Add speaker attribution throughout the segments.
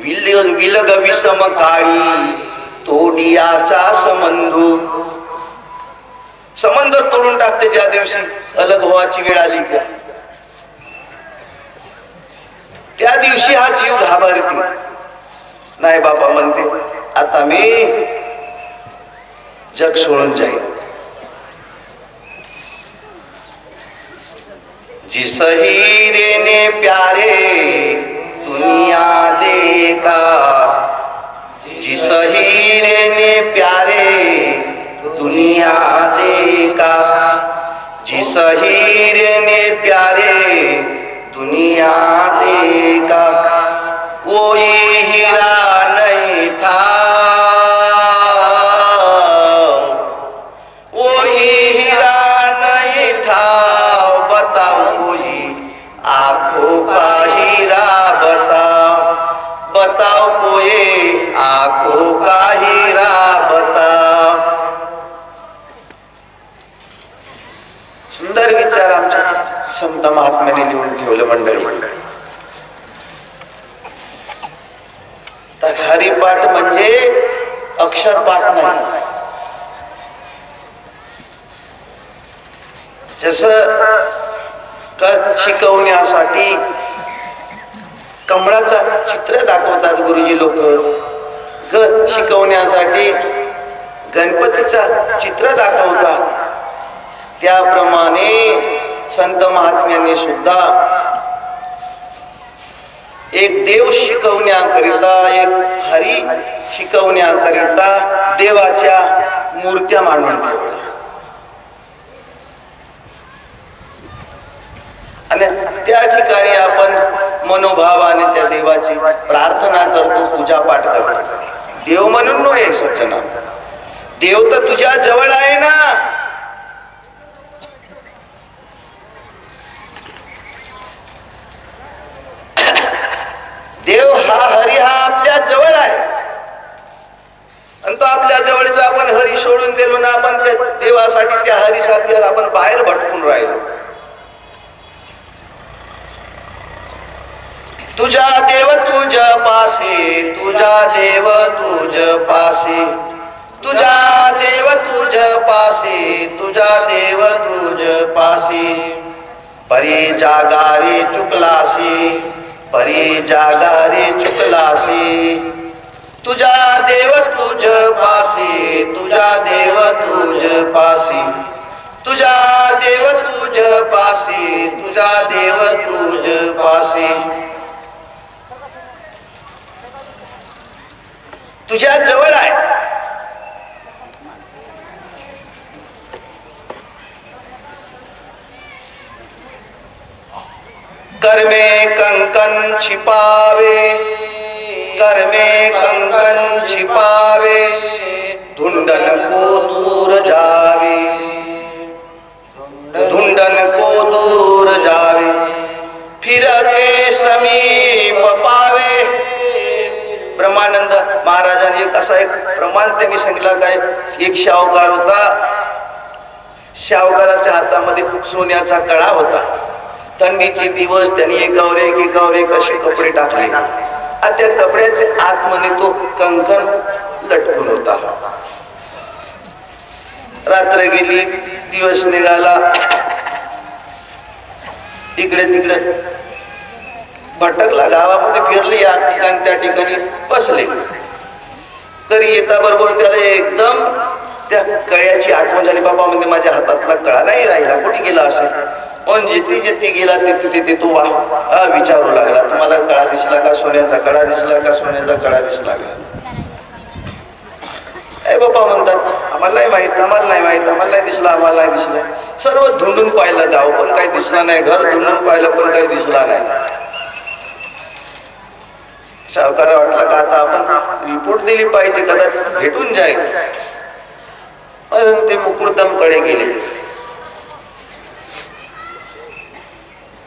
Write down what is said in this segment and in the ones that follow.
Speaker 1: विलग विषम काळी तोडियाचा संबंध तोडून टाकते ज्या दिवशी अलग व्हायची वेळ आली का त्या दिवशी हा जीव घाबरते. नाही बाबा म्हणते आता मी जग सोडून जाईल. जिस हीरे ने प्यारे दुनिया देखा, जिस हीरे ने प्यारे दुनिया देखा, जिस हीरे ने प्यारे दुनिया देखा, कोई हीरा नहीं था, कोई हीरा नहीं था, बताओ कोई आंखों का हीरा बताओ, बताओ कोई आंखों का हीरा बताओ. सुंदर विचार आमच्या संत महात्म्याने लिहून ठेवलं मंडळी. तर हरिपाठ म्हणजे अक्षरपाठ नाही. जसं शिकवण्यासाठी कमळाचं चित्र दाखवतात गुरुजी लोक, शिकवण्यासाठी गणपतीचा चित्र दाखवतात, त्याप्रमाणे संत महात्म्यांनी सुद्धा एक देव शिकवण्याकरिता, एक हरी शिकवण्याकरिता देवाच्या मूर्त्या मांडून ठेवल्या. आणि त्या ठिकाणी आपण मनोभावाने त्या देवाची प्रार्थना करतो, पूजा पाठ करतो. देव म्हणून नव्हे सज्जना, देव तर तुझ्या जवळ आहे ना. देव हा हरी हा आपल्या जवळ आहे आणि तो आपल्या जवळचा आपण हरी सोडून दिलो ना, आपण त्या देवासाठी त्या हरीसाठी आपण बाहेर भटकून राहिलो. तुझा देव तुझ पासे, तुझा देव तुझ पासे, तुझा देव तुझ पासे, तुझा देव तुझ पासे, परी जागा रे चुकलासी, परी जागा रे चुकलासी, तुझा देव तुझ पासे, तुझा देव तुझ पासे, तुझा देव तुझ पासे, तुझा देव तुझ पासे, तुझ्या जवळ आहे. कर में कंकन छिपावे, कर में कंकन छिपावे, ढूंढन को दूर जावे, ढूंढन को दूर जावे, फिर के समीप पावे. ब्रह्मानंद महाराजांनी एक असा एक प्रमाण त्यांनी सांगितलं. काय एक शाहूकार होता, शाहूकाराच्या हातामध्ये सोन्याचा कळा होता. थंडीचे दिवस त्यांनी एक गवरे कसे कपडे टाकले, त्या कपड्याचे आतमध्ये तो कंकण लटकून होता. रात्र गेली, दिवस निघाला, इकडे तिकडे भटकला, गावामध्ये फिरले, या ठिकाणी त्या ठिकाणी बसले. तरी येता बरोबर त्याला एकदम त्या कळ्याची आठवण झाली. बाबा म्हणजे माझ्या हातातला कळा नाही राहिला, कुठे गेला असेल. पण जिथे गेला तिथे तो विचारू लागला, तुम्हाला कळा दिसला का, सोन्याचा कळा दिसला का, सोन्याचा कळा दिसला का. बाबा म्हणतात आम्हाला नाही माहित, आम्हाला नाही माहित, आम्हाला नाही दिसला, आम्हाला नाही दिसला. सर्व धुंडून पाहिलं, गाव पण काही दिसला नाही, घर धुंडून पाहिलं पण काही दिसला नाही. सावकारा वाटला का आता आपण रिपोर्ट दिली पाहिजे, कदाचित भेटून जाईल. ते मुकुळदम कडे गेले.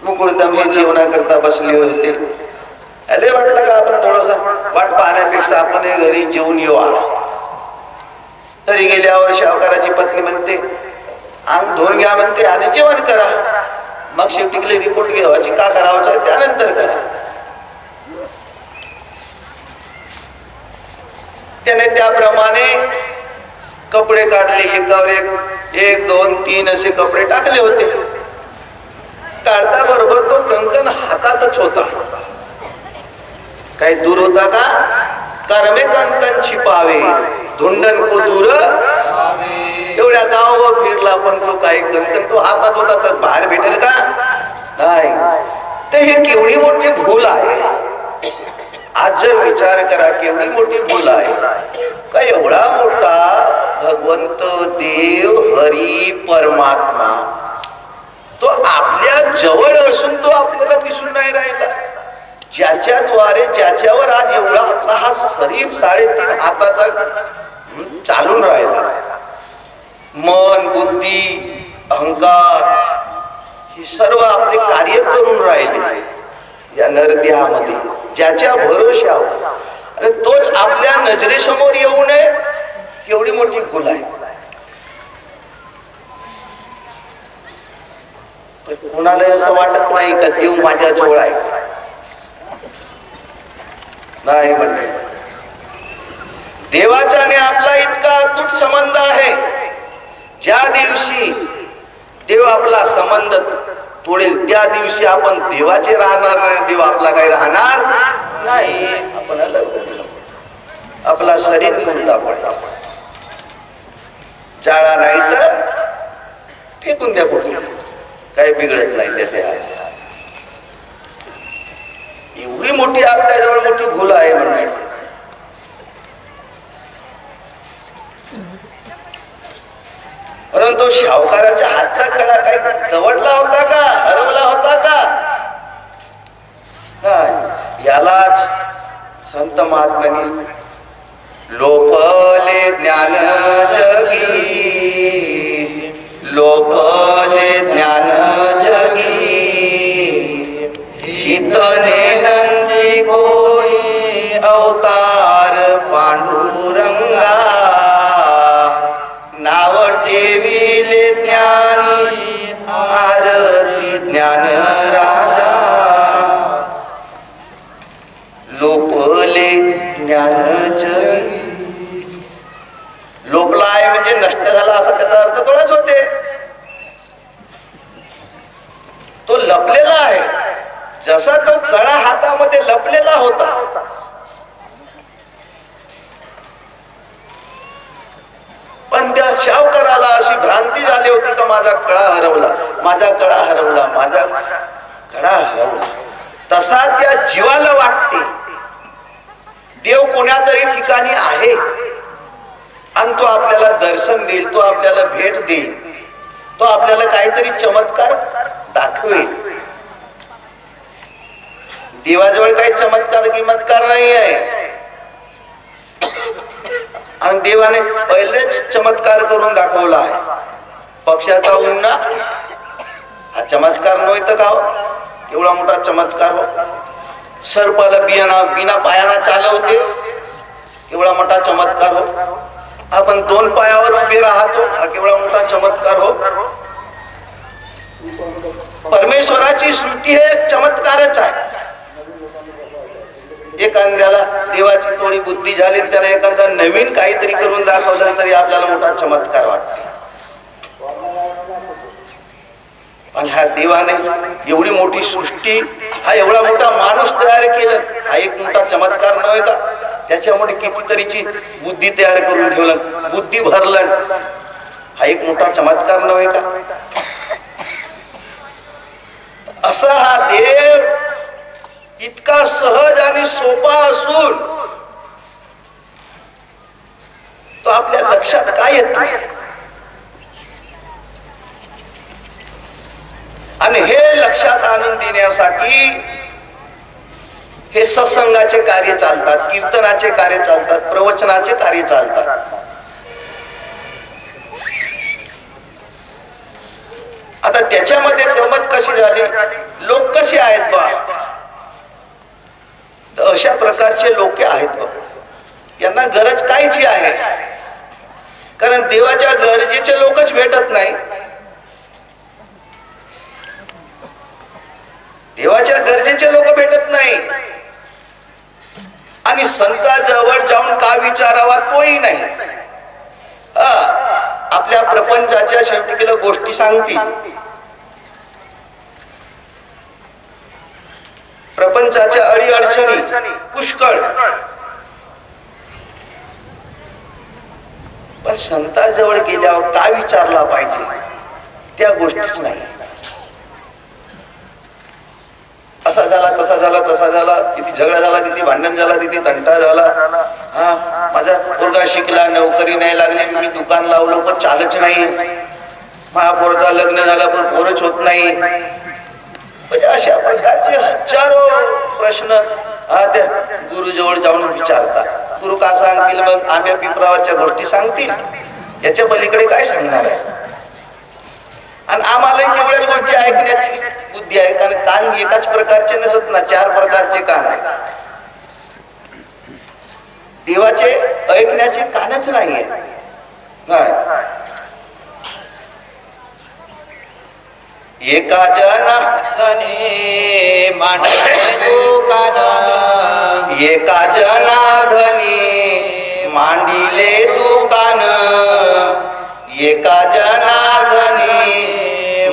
Speaker 1: मुकुळदम हे जेवणाकरता बसले होते. अरे वाटलं का आपण थोडंसं वाट पाहण्यापेक्षा आपण घरी जेवून येऊ. घरी गेल्यावर शाहूकाराची पत्नी म्हणते अंग धुवून घ्या म्हणते आणि जेवण करा. मग शेवटी रिपोर्ट घ्यावाची का करावाचा त्यानंतर करा. त्याने त्याप्रमाणे कपडे काढले, एकावर एक 2 3 असे कपडे टाकले होते. काढता बरोबर तो कंकण हातातच होता. काही दूर होता का? कर्मे कंकण छिपावे धुंडन को दूर. एवढ्या गावावर फिरला पण तो काही कंकण तो हातात होता, तर बाहेर भेटेल का? नाही. तर हे केवढी मोठी भूल आहे. आज जर विचार करा केवढी मोठी भूल आहे का. एवढा मोठा भगवंत देव हरी परमात्मा तो आपल्या जवळ असून तो आपल्याला दिसून नाही राहिला. ज्याच्याद्वारे ज्याच्यावर आज एवढा आपला हा शरीर 3.5 हाताचा चालून राहिला, मन बुद्धी अहंकार ही सर्व आपले कार्य करून राहिले या नरदेहामध्ये, ज्याच्या भरोश्यावर, आणि तोच आपल्या नजरेसमोर येऊ नये केवढी मोठी भूल आहे. पण कुणाला असं वाटत नाही का देव माझ्या जवळ आहे. नाही म्हणजे देवाचा आणि आपला इतका अतूट संबंध आहे. ज्या दिवशी देव आपला संबंध तोडेल त्या दिवशी आपण देवाचे राहणार नाही, देव आपला काही राहणार नाही. आपण अलग आपला शरीर कोणता पडला जाळा नाही तर फेकून द्या कुठे, काही बिघडत नाही त्याचे. आज एवढी मोठी आपल्याजवळ मोठी भूल आहे म्हणजे. परंतु शाहूकाराच्या हातचा कडा काही दवडला होता का, हरवला होता का? नाही. यालाच संत महात्म्यांनी लोपले ज्ञान जगी, लोपले ज्ञान जगी, शीतने नंदी गोई अवतार पांडुरंगा, नाव ठेविले ज्ञानी आरती ज्ञान राजा, लोपले ज्ञान जगी. लोपला आहे म्हणजे नष्ट झाला असा त्याचा अर्थ थोडाच होते. तो लपलेला आहे. जसा तो कळा हातामध्ये लपलेला होता, पण त्या शाहूकाराला अशी भ्रांती झाली होती का माझा कळा हरवला, माझा कळा हरवला, माझा कळा हरवला. तसा त्या जीवाला वाटते देव कोण्या तरी ठिकाणी आहे आणि तो आपल्याला दर्शन देईल, तो आपल्याला भेट देईल, तो आपल्याला काहीतरी चमत्कार दाखवेल. देवाजवळ काही चमत्कार नाही आहे. आणि देवाने पहिलेच चमत्कार करून दाखवला आहे. पक्षाचा उन्ना हा चमत्कार नव्हता का? एवढा मोठा चमत्कार हो. सर्पाला बिना पायाना चालवते, एवढा मोठा चमत्कार हो. आपण 2 पायावर उभे राहतो, हा केवढा मोठा चमत्कार हो. परमेश्वराची सृष्टी हे एक चमत्कारच आहे. एखाद्याला देवाची थोडी बुद्धी झाली, त्याला एखादा नवीन काहीतरी करून दाखवलं तरी आपल्याला मोठा चमत्कार वाटते. पण ह्या देवाने एवढी मोठी सृष्टी, हा एवढा मोठा माणूस तयार केला, हा एक मोठा चमत्कार नव्हे का? त्याच्यामुळे कितीतरीची बुद्धी तयार करून ठेवलं, बुद्धी भरलं, हा एक मोठा चमत्कार नव्हे का? असा हा देव इतका सहज आणि सोपा असून तो आपल्या लक्षात काय येत नाही. आणि हे लक्षात आणून देण्यासाठी हे सत्संगाचे कार्य चालतात, कीर्तनाचे कार्य चालतात, प्रवचनाचे कार्य चालतात. आता त्याच्यामध्ये गमत कशी झाली, लोक कसे आहेत बा, तर अशा प्रकारचे लोक आहेत बा. यांना गरज कायची आहे? कारण देवाच्या गरजेचे लोकच भेटत नाही. देवाच्या गरजेचे लोक भेटत नाही. आणि संताजवळ जाऊन का विचारावा तोही नाही. आपल्या प्रपंचाच्या शेवटी केलं गोष्टी सांगतील, प्रपंचाच्या अडी अडचणी पुष्कळ, पण संताजवळ गेल्यावर का विचारला पाहिजे त्या गोष्टीच नाही. असा झाला तसा झाला तसा झाला, तिथे झगडा झाला, तिथे भांडण झाला, तिथे तंटा झाला. माझा पोरगा शिकला, नोकरी नाही लागली, मी दुकान लावलं पण चालच नाही, महापौरचा लग्न झालं पण पोरच होत नाही. म्हणजे अशा प्रकारचे हजारो प्रश्न त्या गुरुजवळ जाऊन विचारतात. गुरु का सांगतील? मग आम्ही पिपरावरच्या गोष्टी सांगतील, याच्या पलीकडे काय सांगणार आहे? आणि आम्हाला एवढ्याच गोष्टी ऐकण्याची बुद्धी आहे, कारण कान एकाच प्रकारचे नसत ना, 4 प्रकारचे कान आहेत. देवाचे ऐकण्याचे कानच नाहीये. एका जनार्दने मांडले दुकान, एका जनार्दने मांडिले दुकान, एका जनार्दने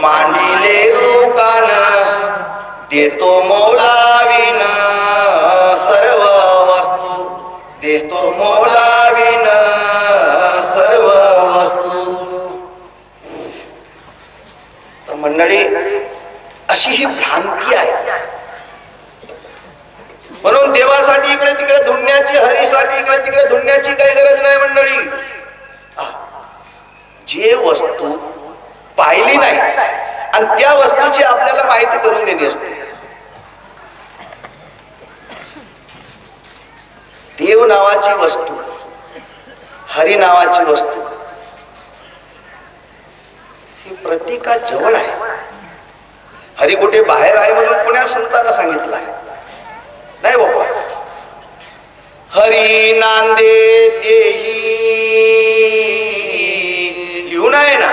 Speaker 1: मांडिले दुकान, देतो मोलाविन सर्व वस्तू, देतो मोलाविन सर्व वस्तू. मंडळी, अशी ही भ्रांती आहे. म्हणून देवासाठी इकडे तिकडे धुंडण्याची, हरीसाठी इकडे तिकडे धुंडण्याची काही गरज नाही मंडळी. जे वस्तू पाहिली नाही आणि त्या वस्तूची आपल्याला माहिती करून देणे असते. देव नावाची वस्तू, हरी नावाची वस्तू ही प्रत्येकात जवळ आहे. हरी कुठे बाहेर आहे म्हणून कोण्या संतांना सांगितलं आहे? नाही बाबा. हरी नांदे देही लिहून आहे ना,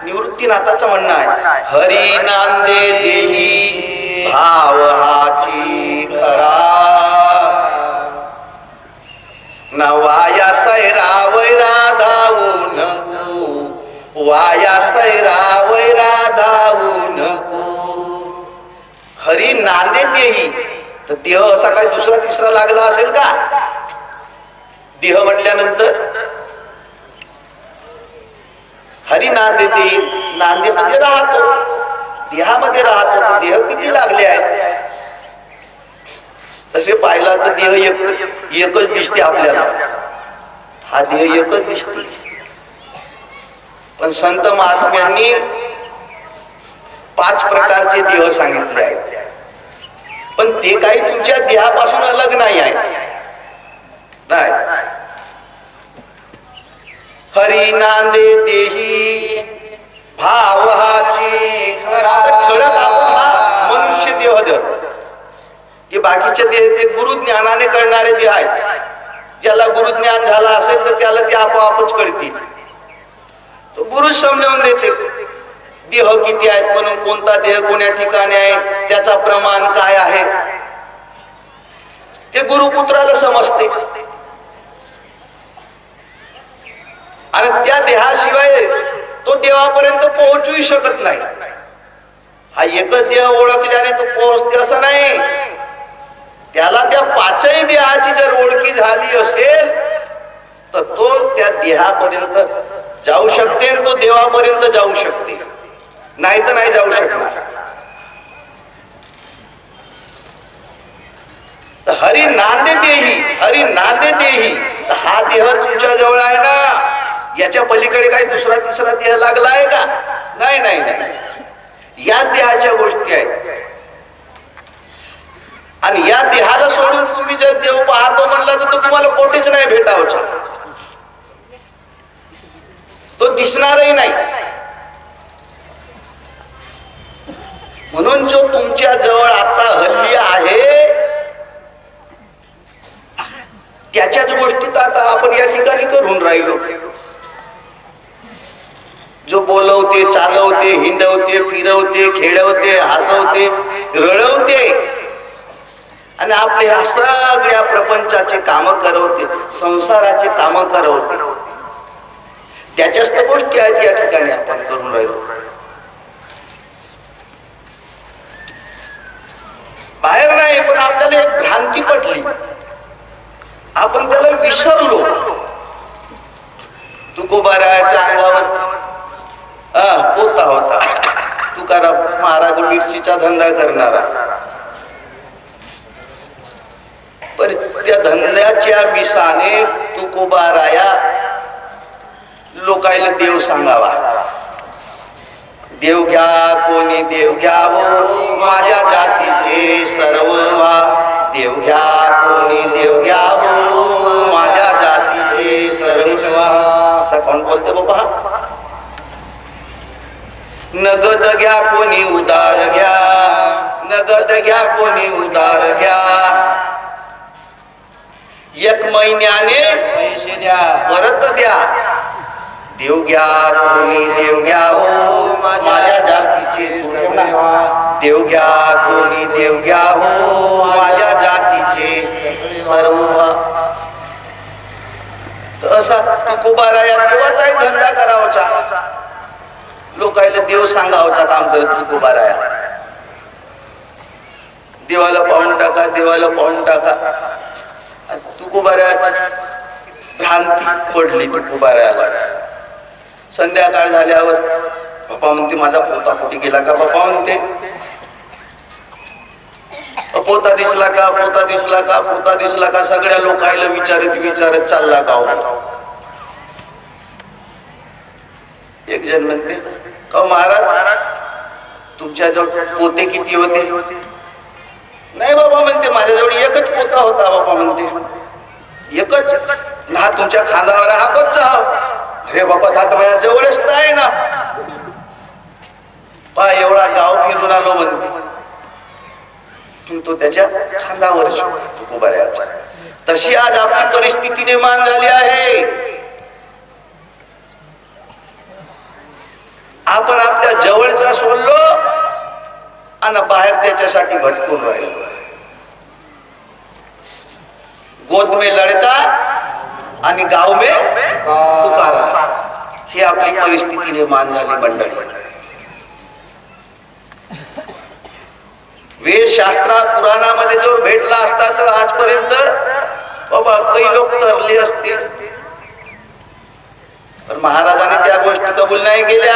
Speaker 1: निवृत्तीनाथाचं म्हणणं आहे, हरी नांदे देही भाव हाची खरा, न वाया सैरा वैरा धावू नको, वाया सैरा वैरा धावू नको. हरी नांदे देही, तर देह असा काय दुसरा तिसरा लागला असेल का? देह म्हटल्यानंतर हरी नांदे देही, नांदेमध्ये राहतो, देहामध्ये राहतो, तर देह किती लागले आहेत? तसे पाहिला तर देह एकच दिसते आपल्याला, हा देह एकच दिसते. पण संत महात्म्यांनी 5 प्रकारचे देह सांगितले आहेत, पण ते काही तुमच्या देहापासून अलग नाही आहे. नाही. हरी नांदे देही भावाची खरा. खरंच आपण हा मनुष्य देह धर, जे बाकीचे देह ते गुरुज्ञानाने कळणारे देह आहेत. ज्याला गुरुज्ञान झाला असेल तर त्याला ते आपोआपच कळतील. तो गुरु समजावून देते देह किती आहेत म्हणून, कोणता देह कोण्या ठिकाणी आहे, त्याचा प्रमाण काय आहे, ते गुरुपुत्राला समजते. आणि त्या देहाशिवाय तो देवापर्यंत पोहोचू शकत नाही. हा एकच देह ओळखल्याने तो पोहोचते असं नाही. त्याला त्या 5ही देहाची जर ओळखी झाली असेल तर तो त्या देहापर्यंत जाऊ शकते, तो देवापर्यंत जाऊ शकते, नाही तर नाही जाऊ शकणार. तर हरी नांदे देही, हरी नांदे देही, हा देह तुमच्या जवळ आहे ना, याच्या पलीकडे काही दुसरा तिसरा देह लागला आहे का? नाही नाही नाही. या देहाच्या गोष्टी आहेत. आणि या देहाला सोडून तुम्ही जर देव पाहतो म्हणला तर तो तुम्हाला कोठेच नाही भेटावचा, तो दिसणारही नाही. म्हणून जो तुमच्या जवळ आता हल्ली आहे त्याच्याच गोष्टीत आता आपण या ठिकाणी करून राहिलो. जो बोलवते, चालवते, हिंडवते, फिरवते, खेळवते, हसवते, रडवते, आणि आपले ह्या सगळ्या प्रपंचाचे काम करवते, संसाराचे काम करवते. त्याच्याच तर गोष्टी आहेत या ठिकाणी आपण करून राहिलो. बाहेर नाही, पण आपल्याला एक भ्रांती पडली, आपण त्याला विसरलो. तुकोबारायाच्या अंगावर पोता होता, तुकाराम महाराज मिरचीचा धंदा करणारा, पण त्या धंद्याच्या मिसाने तुकोबाराया लोकायला देव सांगावा. देव घ्या कोणी देव घ्यावो माझ्या जातीचे सर्व वा. देव घ्या कोणी देव घ्यावो माझ्या जातीचे सर्व वा. असा कोण बोलते बाबा? नगद घ्या कोणी उदार घ्या, नगद घ्या कोणी उदार घ्या. एक महिन्याने पैसे द्या परत द्या. देव घ्या कोणी देव घ्या हो माझ्या जातीचे. देव घ्या कोणी देव घ्या हो माझ्या जातीचे सर्व. असा तुकोबाराया देवाचाही धंदा करावाचा, लोकायला देव सांगावचा काम करत तुकोबाराया. देवाला पाहून टाका, देवाला पाहून टाका. तुकोबारायाची भ्रांती पडली तुकोबारायाला. संध्याकाळ झाल्यावर बापा म्हणते माझा पोता कुठे गेला का? बापा म्हणते पोता दिसला का? पोता दिसला का? पोता दिसला का? सगळ्या लोकायला विचारत विचारत चालला का? एक जण म्हणते का महाराज तुमच्याजवळ पोते किती होते? नाही बाबा म्हणते माझ्याजवळ एकच पोता होता. बाबा म्हणते एकच ना? तुमच्या खांद्यावर हा कोणचा? अरे बाबा आता माझ्या जवळच आहे ना. पा एवढा गाव फिरून आलो म्हणते, तो त्याच्या खांद्यावर तुकोबारायाचा. तशी आज आपली परिस्थिती निर्माण झाली आहे. आपण आपल्या जवळचा सोडलो आणि बाहेर त्याच्यासाठी भटकून राहिलो. गोद में लड़का आणि गाव में तुकाराम, ही आपली परिस्थिती निर्माण झाली मंडळी. वेद शास्त्रा पुराणामध्ये जो भेटला असता तर आजपर्यंत बाबा काही लोक तरले असते, पण महाराजांनी त्या गोष्टी कबूल नाही केल्या.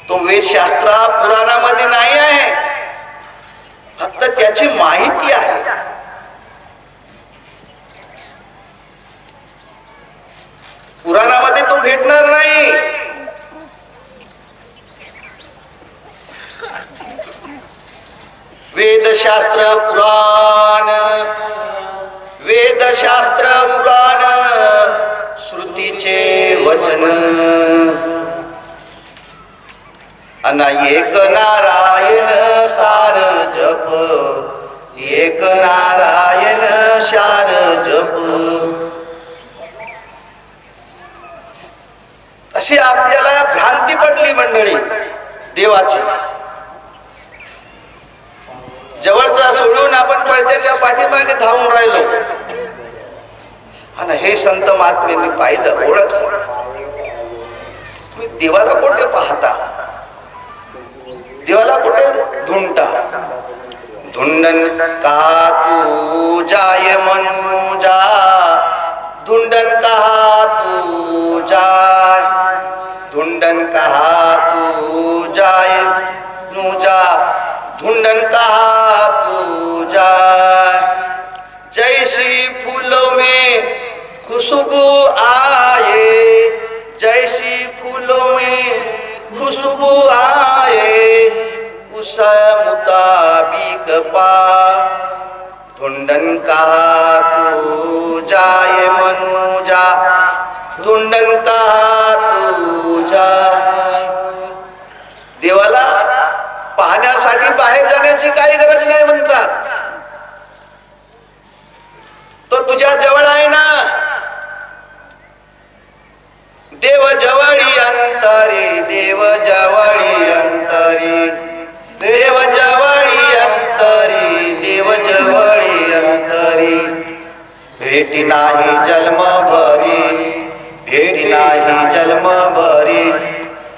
Speaker 1: तो वेदशास्त्रा पुराणामध्ये नाही आहे, फक्त त्याची माहिती आहे. पुराणामध्ये तो भेटणार नाही. वेदशास्त्र पुराण, वेदशास्त्र पुराण श्रुतीचे वचन. अना एक नारायण सार जप, एक नारायण सार जप. अशी आपल्याला भ्रांती पडली मंडळी देवाची. जवळचा सोडून आपण पळत्याच्या पाठीमागे धावून राहिलो. आणि हे संत महात्म्यांनी पाहिलं, ओळखलं. तुम्ही देवाला कुठे पाहता? देवाला कुठे धुंडता? धुंडन का तू जाय मनुजा, धुंडन कहा तू जाय, धुंडन कहा तू जाय नुजा, धुंडन कहा तू जाय. जैसी फूलों में खुशबू आए, जैसी फूलों में खुशबू आए, उस मुताबिक पा. धुंडन कहा तू जाए मनुजा, धुंडन कहा तू जाय. देवाला पाहण्यासाठी बाहेर जाण्याची काही गरज नाही म्हणतात. तो तुझ्या जवळ आहे ना. देव जवळी अंतरे, देव जवळी अंतरी देव जवळी अंतरी देव जवळी अंतरी भेटी नाही जन्म भरी भेटी नाही जन्म भरी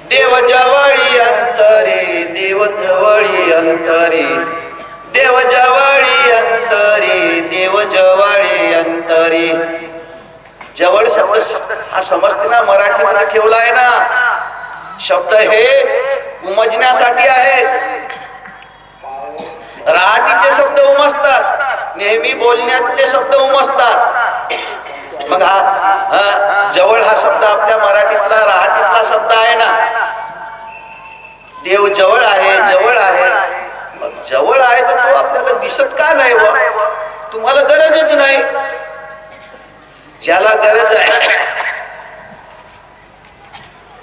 Speaker 1: देव जवळी अंतरी देव जवळी अंतरी देव जवळी अंतरी देव जवळी अंतरी जवळ शब्द हा समजते ना मराठीमध्ये ठेवला आहे ना शब्द हे उमजण्यासाठी आहेत राहटीचे शब्द उमजतात नेहमी बोलण्यातले शब्द उमजतात मग हा जवळ हा शब्द आपल्या मराठीतला राहटीतला शब्द आहे ना देव जवळ आहे जवळ आहे मग जवळ आहे तर तो आपल्याला दिसत का नाही व तुम्हाला गरजच नाही ज्याला गरज आहे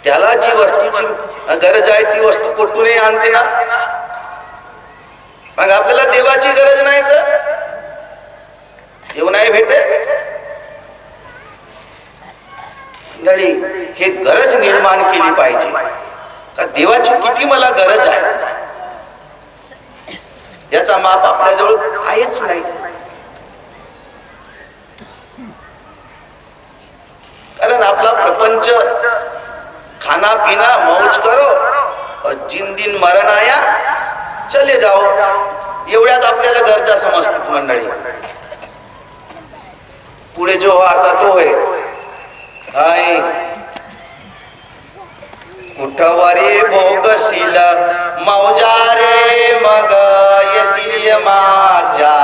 Speaker 1: त्याला जी वस्तूची गरज आहे ती वस्तू कुठूनही आणते ना मग आपल्याला देवाची गरज नाही तर देव नाही भेटे हे गरज निर्माण केली पाहिजे का देवाची किती मला गरज आहे याचा माप आपल्याजवळ आहेच नाही कारण आपला प्रपंच खाना पिना मौज करो और जिन दिन मरण आया चले जाओ एवढ्याच आपल्याला गरजा समजतात मंडळी पुढे जो आता तो होय हाय कुठवरी भोगशील मौजा रे मग येतील माझ्या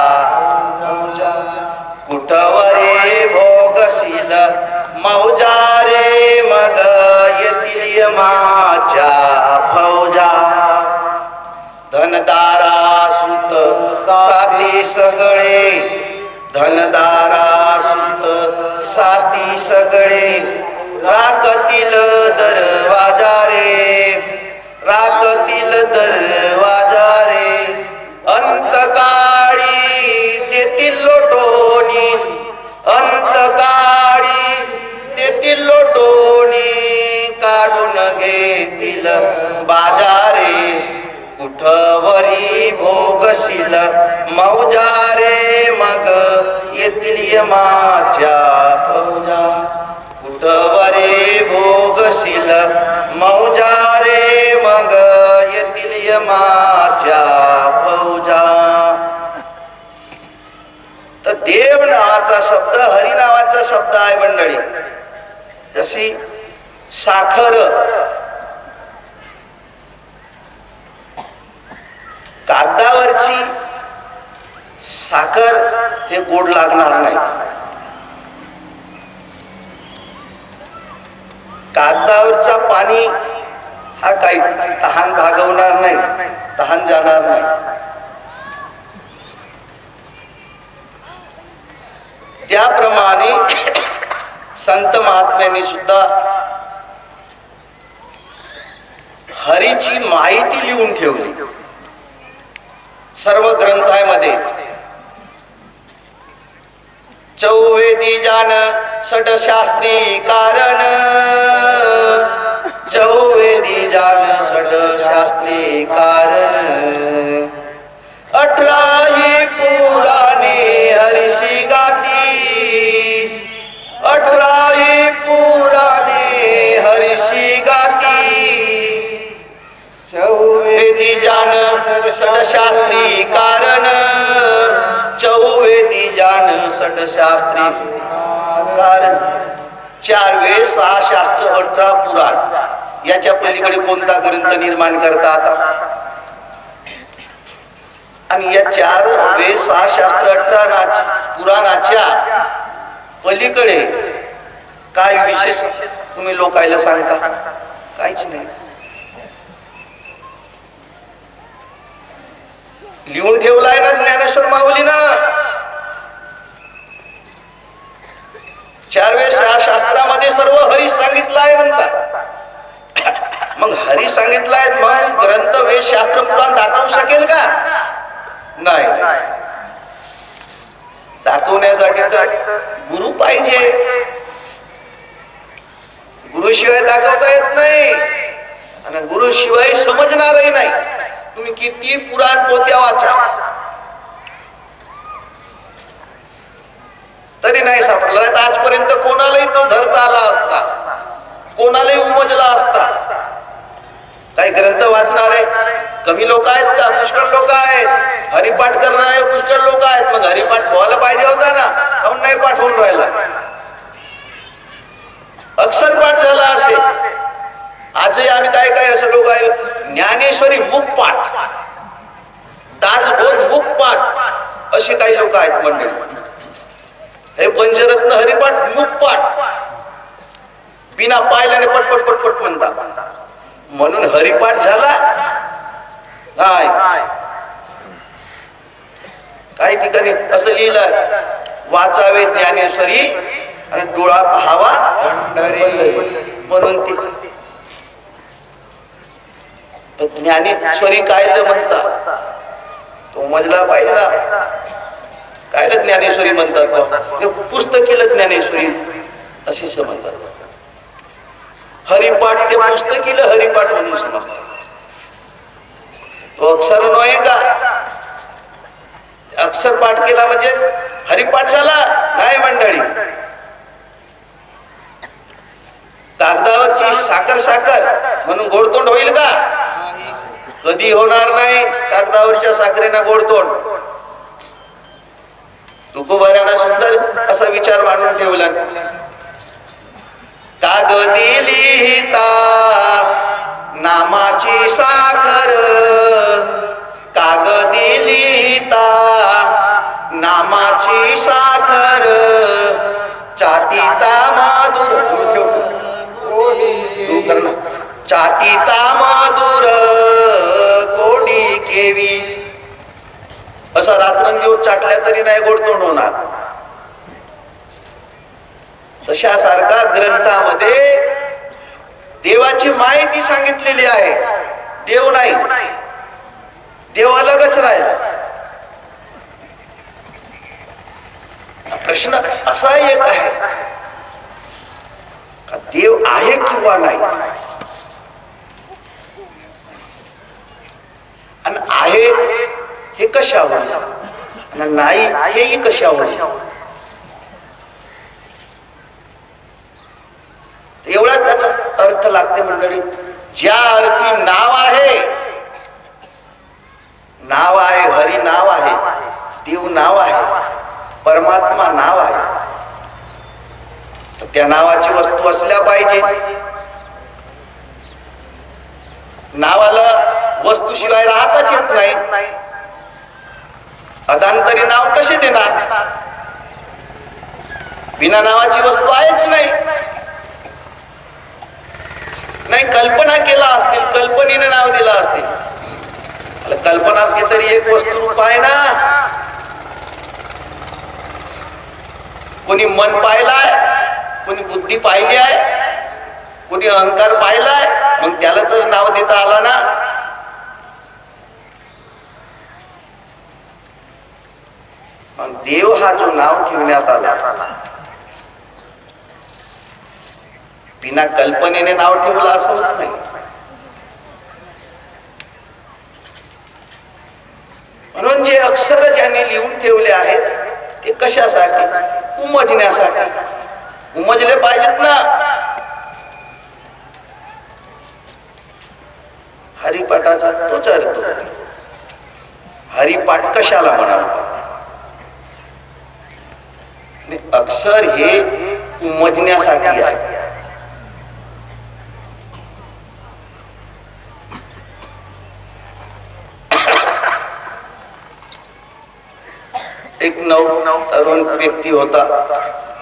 Speaker 1: कुठवरी भोगशील मौजा रे मग येतील माझ्या फौजा धनदारा सुत साथी सगळे धनदारा सुत साथी सगळे राखतील दरवाजा रे राखतील दरवाजा रे अंतकाळी देतील लोटोनी अंतकाळी देतील लोटोनी काढून घेतील बाजारे कुठवरी भोगशील मौजा रे मग येतील माझ्या फौजा कुठवरी भोगशील मौजा रे मग येतील माझ्या फौजा तर देव नावाचा शब्द हरी नावाचा शब्द आहे मंडळी जशी साखर कागदावरची साखर हे गोड लागणार नाही कागदावरचा पाणी हा काही तहान भागवणार नाही तहान जाणार नाही त्याप्रमाणे संत महात्म्यांनी सुद्धा हरीची माहिती लिहून ठेवली सर्व ग्रंथांमध्ये चौवेदी जान षडशास्त्री कारण चौवेदी जान षडशास्त्री कारण 18 पुराणे हरिशी गाती 18 पुराणे हरिशी गाती चौवेदी जान षडशास्त्री कारण चौवेदी जान षडशास्त्री कारण 4 वेद 6 शास्त्र 18 पुराण याच्या पलीकडे कोणता ग्रंथ निर्माण करता आता आणि या 4 वेद 6 शास्त्र 18 पुराणाच्या पलीकडे काय विशेष तुम्ही लोकायला सांगता काहीच नाही लिहून ठेवलाय ना ज्ञानेश्वर माऊलीनं 4 वेद 6 शास्त्रामध्ये सर्व हरी सांगितलं आहे म्हणतात मग हरी सांगितलाय मग ग्रंथ वेद शास्त्र पुराण दाखवू शकेल का नाही दाखवण्यासाठी तर गुरु पाहिजे गुरुशिवाय दाखवता येत नाही आणि गुरु शिवाय समजणारही नाही. तुम्ही किती पुराण पोथ्या वाचा तरी नाही सापडला. आजपर्यंत कोणालाही तो धरता आला असता, कोणालाही उमजला असता. काही ग्रंथ वाचणारे कमी लोक आहेत का? पुष्कळ लोक आहेत. हरिपाठ करणारे पुष्कळ लोक आहेत. मग हरिपाठ व्हायला पाहिजे होता ना, काहून नाही पाठवून राहिला? अक्षर पाठ झाला असेल. आजही आम्ही काय काय असं लोक आहे, ज्ञानेश्वरी मुखपाठ, दासबोध मुखपाठ, असे काही लोक आहेत मंडळी. हे पंचरत्न हरिपाठ मुखपाठ, बिना पाहिल्याने पटपट पटपट म्हणतात. म्हणून हरिपाठ झाला नाही. काही ठिकाणी असं लिहिलं, वाचावे ज्ञानेश्वरी आणि डोळा पाहावा पंढरी. म्हणून ती ज्ञानेश्वरी कायला म्हणतात तो मजला पाहिजे ना. कायला ज्ञानेश्वरी म्हणतात? पुस्तकीला ज्ञानेश्वरी अशी समजतात. हरिपाठ ते पुस्तकीला हरिपाठ म्हणून समजतात. तो अक्षर नव्हे का? अक्षर पाठ केला म्हणजे हरिपाठ झाला नाही मंडळी. कागदावरची साखर साखर म्हणून गोडतोंड होईल का? कधी होणार नाही. कागदावरच्या साखरेना गोडतोंड. तुकोबारानं सुंदर असा विचार मांडून ठेवला. कागदी लिहिता नामाची साखर, कागदी लिहिता नामाची साखर, चाटीता माधुर, चाटीता माधुर गोडी केवी. असा रात्रंदिवस चाटल्या तरी नाही गोडतोंड होणार. तशासारखा ग्रंथामध्ये देवाची माहिती सांगितलेली आहे. देव नाही, देव अलगच राहिला. प्रश्न असा एक आहे का देव आहे किंवा नाही? आणि आहे हे कशावर आणि नाही हेही कशावर? एवढाच त्याचा अर्थ लागते मंडळी. ज्या अर्थी नाव आहे, नाव आहे, हरी नाव आहे, देव नाव आहे, परमात्मा नाव आहे, तर त्या नावाची वस्तू असल्या पाहिजे. नावाला वस्तूशिवाय राहताच येत नाही. अदांतरी नाव कसे देणार? बिना नावाची वस्तू आहेच नाही. नाही कल्पना केला असतील, कल्पनेने नाव दिलं असतील. कल्पनात तरी एक वस्तू रूप आहे ना. कोणी मन पाहिलाय, कोणी बुद्धी पाहिली आहे, कोणी अहंकार पाहिलाय, मग त्याला तर नाव देता आला ना. मग देव हा जो नाव ठेवण्यात आला, बिना कल्पनेने नाव ठेवलं असं होत नाही. म्हणून जे अक्षर ज्यांनी लिहून ठेवले आहेत ते कशासाठी? उमजण्यासाठी. उमजले पाहिजेत ना. हरिपाठाचा तोच अर्थ. हरिपाठ कशाला म्हणावं? अक्षर हे उमजण्यासाठी आहे. एक तरुण व्यक्ती होता.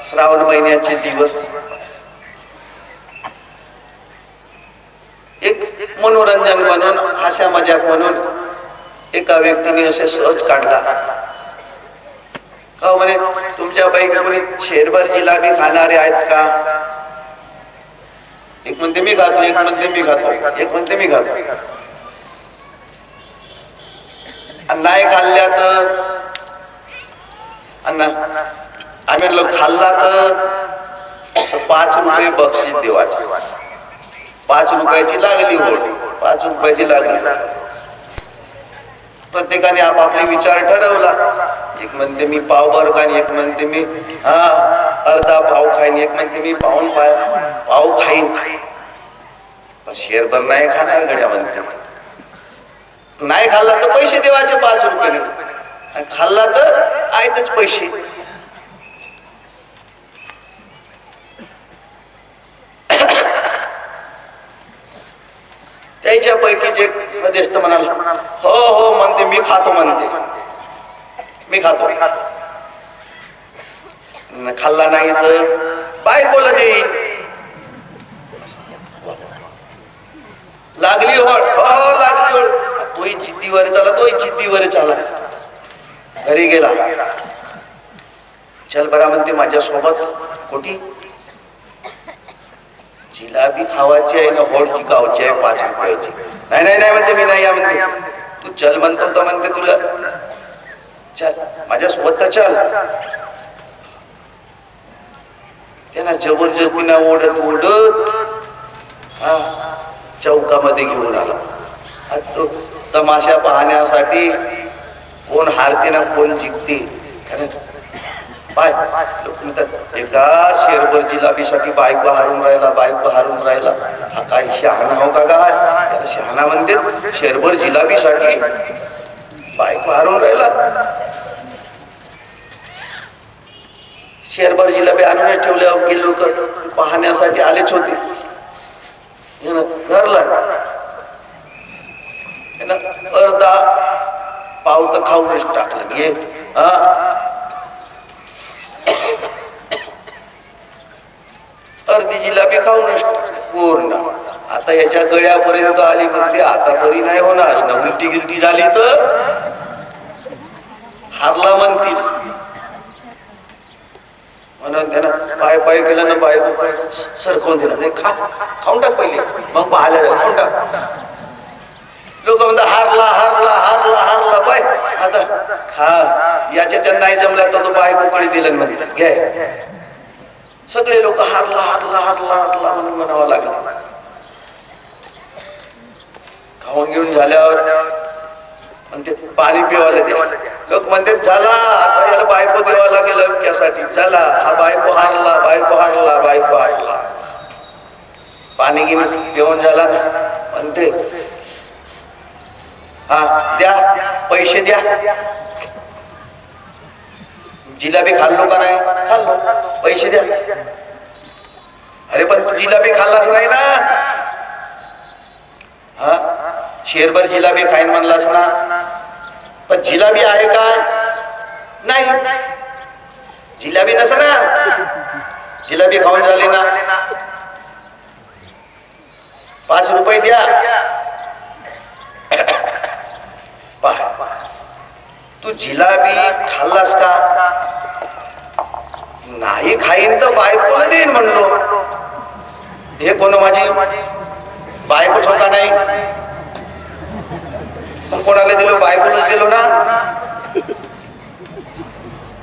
Speaker 1: श्रावण महिन्याचे दिवस एक मनोरंजन म्हणून, हास्य मजाक म्हणून एका व्यक्तीने असे सहज काढला का म्हणे, तुमच्यापैकी कोणी शेरभर जिलाबी खाणारे आहेत का? एक म्हणते मी खातो, एक म्हणते मी खातो, एक म्हणते मी खातो. नाही खाल्ल्या तर आम्ही खाल्ला तर 5 रुपये बक्षीस देवाचे. 5 रुपयाची लागली ओढ, 5 रुपयाची लागली. प्रत्येकाने आपापले विचार ठरवला. एक म्हणते मी पावभर खाईन, एक म्हणते मी अर्धा पाव खाईन, एक म्हणते मी पाव खाईन. पण शेरभर नाही खाणार गड्या म्हणते. नाही खाल्ला तर पैसे देवाचे 5 रुपये, आणि खाल्ला तर आहेतच पैसे. त्याच्या पैकीच एक मध्यस्थ म्हणाला, हो हो म्हणते मी खातो, म्हणते मी खातो. खाल्ला नाही तर बायकोला देईल. लागली होळ, हो लागली होळ. तोही जिद्दीवर चाला, तोही जिद्दीवर चाला. घरी गेला. चल बरा म्हणते माझ्या सोबत. कोठी? जिलाबी खावायची आहे ना होळकी खावायची आहे 5 रुपयाची. नाही नाही नाही म्हणते मी नाही या म्हणते. तू चल म्हणतो तर म्हणते तुला. चल माझ्यासोबत तर चल. त्यांना जबरदस्तीने ओढत ओढत चौकामध्ये घेऊन आला. तो तमाशा पाहण्यासाठी कोण हारते ना कोण जिंकते. लोक म्हणतात एका शेरभर जिलाबीसाठी बायको हारून राहिला, बायको हारून राहिला. हा काय शहाणा हो का? काय त्याला शहाणा म्हणते? शेरभर जिलाबीसाठी बायको हारून राहिला. शेरभर जिलाबी आणूनच ठेवल्यावर गेले लोक पाहण्यासाठी आलेच होते. घरला अर्धा पाव तर खाऊनच टाकलं. घे अर्धी जिलाबी खाऊनच पूर्ण. आता याच्या गळ्यापर्यंत आली म्हणते आता बरी नाही होणार ना. उलटी गिलटी झाली तर हारला म्हणतील. म्हणून त्यानं पाय पाय केलं ना, बायको सरकवून दिला. नाही खाऊन टाक पहिले, मग पाहायला खाऊन टाक. लोक म्हणतात हारला हारला हारला हारला. पाय आता खा. याच्या नाही जमला तर तो बायकोकडे दिलं म्हणते घे. सगळे लोक हारला हारला हारला हारला म्हणून म्हणावं लागलं. खाऊन घेऊन झाल्यावर म्हणते पाणी पिवायला द्या. लोक म्हणते झाला आता याला बायको द्यावा लागेल त्यासाठी. झाला हा बायको हारला, बायको हारला, बायको हारला. पाणी घेऊन जेवण झाला म्हणते हा द्या पैसे द्या. जिलाबी खाल्लो का नाही? खाल्लो. पैसे द्या. अरे पण तू जिलाबी खाल्लाच नाही ना. हा शेरभर जिलाबी खाईन म्हणलास ना. पण जिलाबी आहे का? नाही. जिलाबी नस ना. जिलाबी खाऊन झाली ना. 5 रुपये द्या. तू जिलाबी खाल्लास का? नाही खाईन तर बायकोला देईन म्हणलो. हे कोण माझी बायकोच होता नाही. मग कोणाला दिलो? बायकोलाच दिलो ना.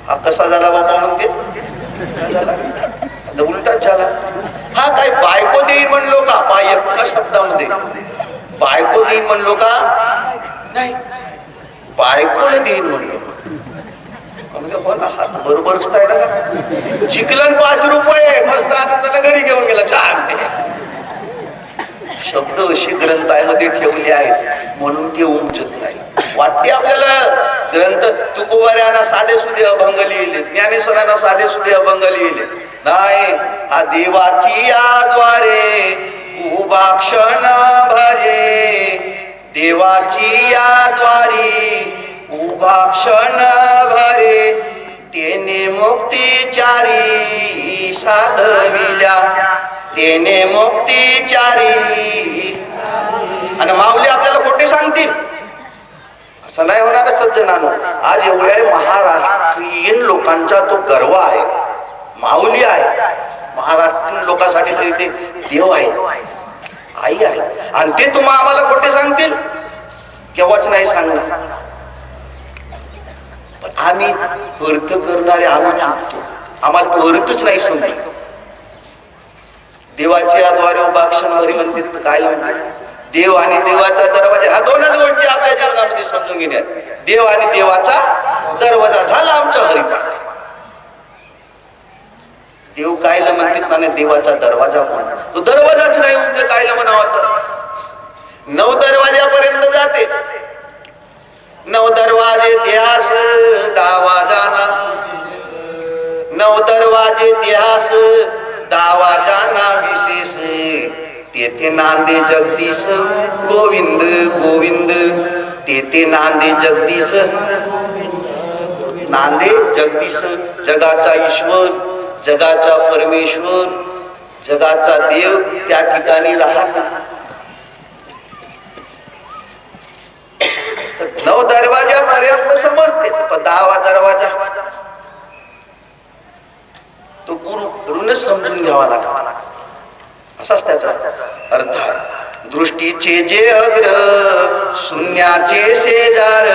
Speaker 1: हा कसा झाला बाबा म्हणते? उलटाच झाला. हा काय बायको देईन म्हणलो का? पाय एका शब्दामध्ये बायको देईन म्हणलो का? नाही, बायकोला देईन म्हणलो. हात बरोबरच आहे ना. जिंकलन 5 रुपये मस्त आनंदाने घरी घेऊन गेला. छान शब्द अशी ग्रंथामध्ये ठेवले आहेत म्हणून ते उमजत नाही. वाटते आपल्याला ग्रंथ तुकोबाऱ्यांना साधे सुधे अभंग लिहिले, ज्ञानेश्वरांना साधे सुधे अभंग लिहिले. नाही, हा देवाची याद्वारे उभा क्षण भरे. देवाची याद्वारी उभा क्षण भरे. तेने मुक्तिचारी साधविल्या. तेने मुक्तिचारी. आणि माऊली आपल्याला खोटे सांगतील असं नाही होणार सज्जनानो. आज एवढ्या महाराष्ट्रीयन लोकांचा तो गर्व आहे. माऊली आहे. महाराष्ट्रीयन लोकांसाठी तरी ते देव आहे, आई आहे. आणि ते तुम्हाला आम्हाला खोटे सांगतील केव्हाच नाही सांगणार. पण आम्ही अर्थ करणारे आम्ही चुकतो. आम्हाला तो अर्थच नाही समजत. देवाच्या द्वारे उभा क्षणभरी म्हणते. काय म्हणते? देव आणि देवाचा दरवाजा. ह्या दोनच गोष्टी आपल्या जीवनामध्ये समजून घेण्यात. देव आणि देवाचा दरवाजा झाला आमचा हरिपाठ. देव कायला म्हणतात आणि देवाचा दरवाजा कोण? तो दरवाजाच नाही म्हणजे कायला म्हणावा. 9 दरवाजापर्यंत जाते. 9 दरवाजे इतिहास दावा जाना. 9 दरवाजे इतिहास दावा जाना विशेष. तेथे नांदे जगदीश गोविंद गोविंद. तेथे नांदे जगदीश. नांदे जगदीश जगाचा ईश्वर, जगाचा परमेश्वर, जगाचा देव त्या ठिकाणी राहत. 9 दरवाजापर्यंत समजते. पण 10वा दरवाजा तो गुरुकडूनच समजून घ्यावा लागला. असाच त्याचा अर्थ आहे. दृष्टीचे जे अग्र शून्याचे शेजार.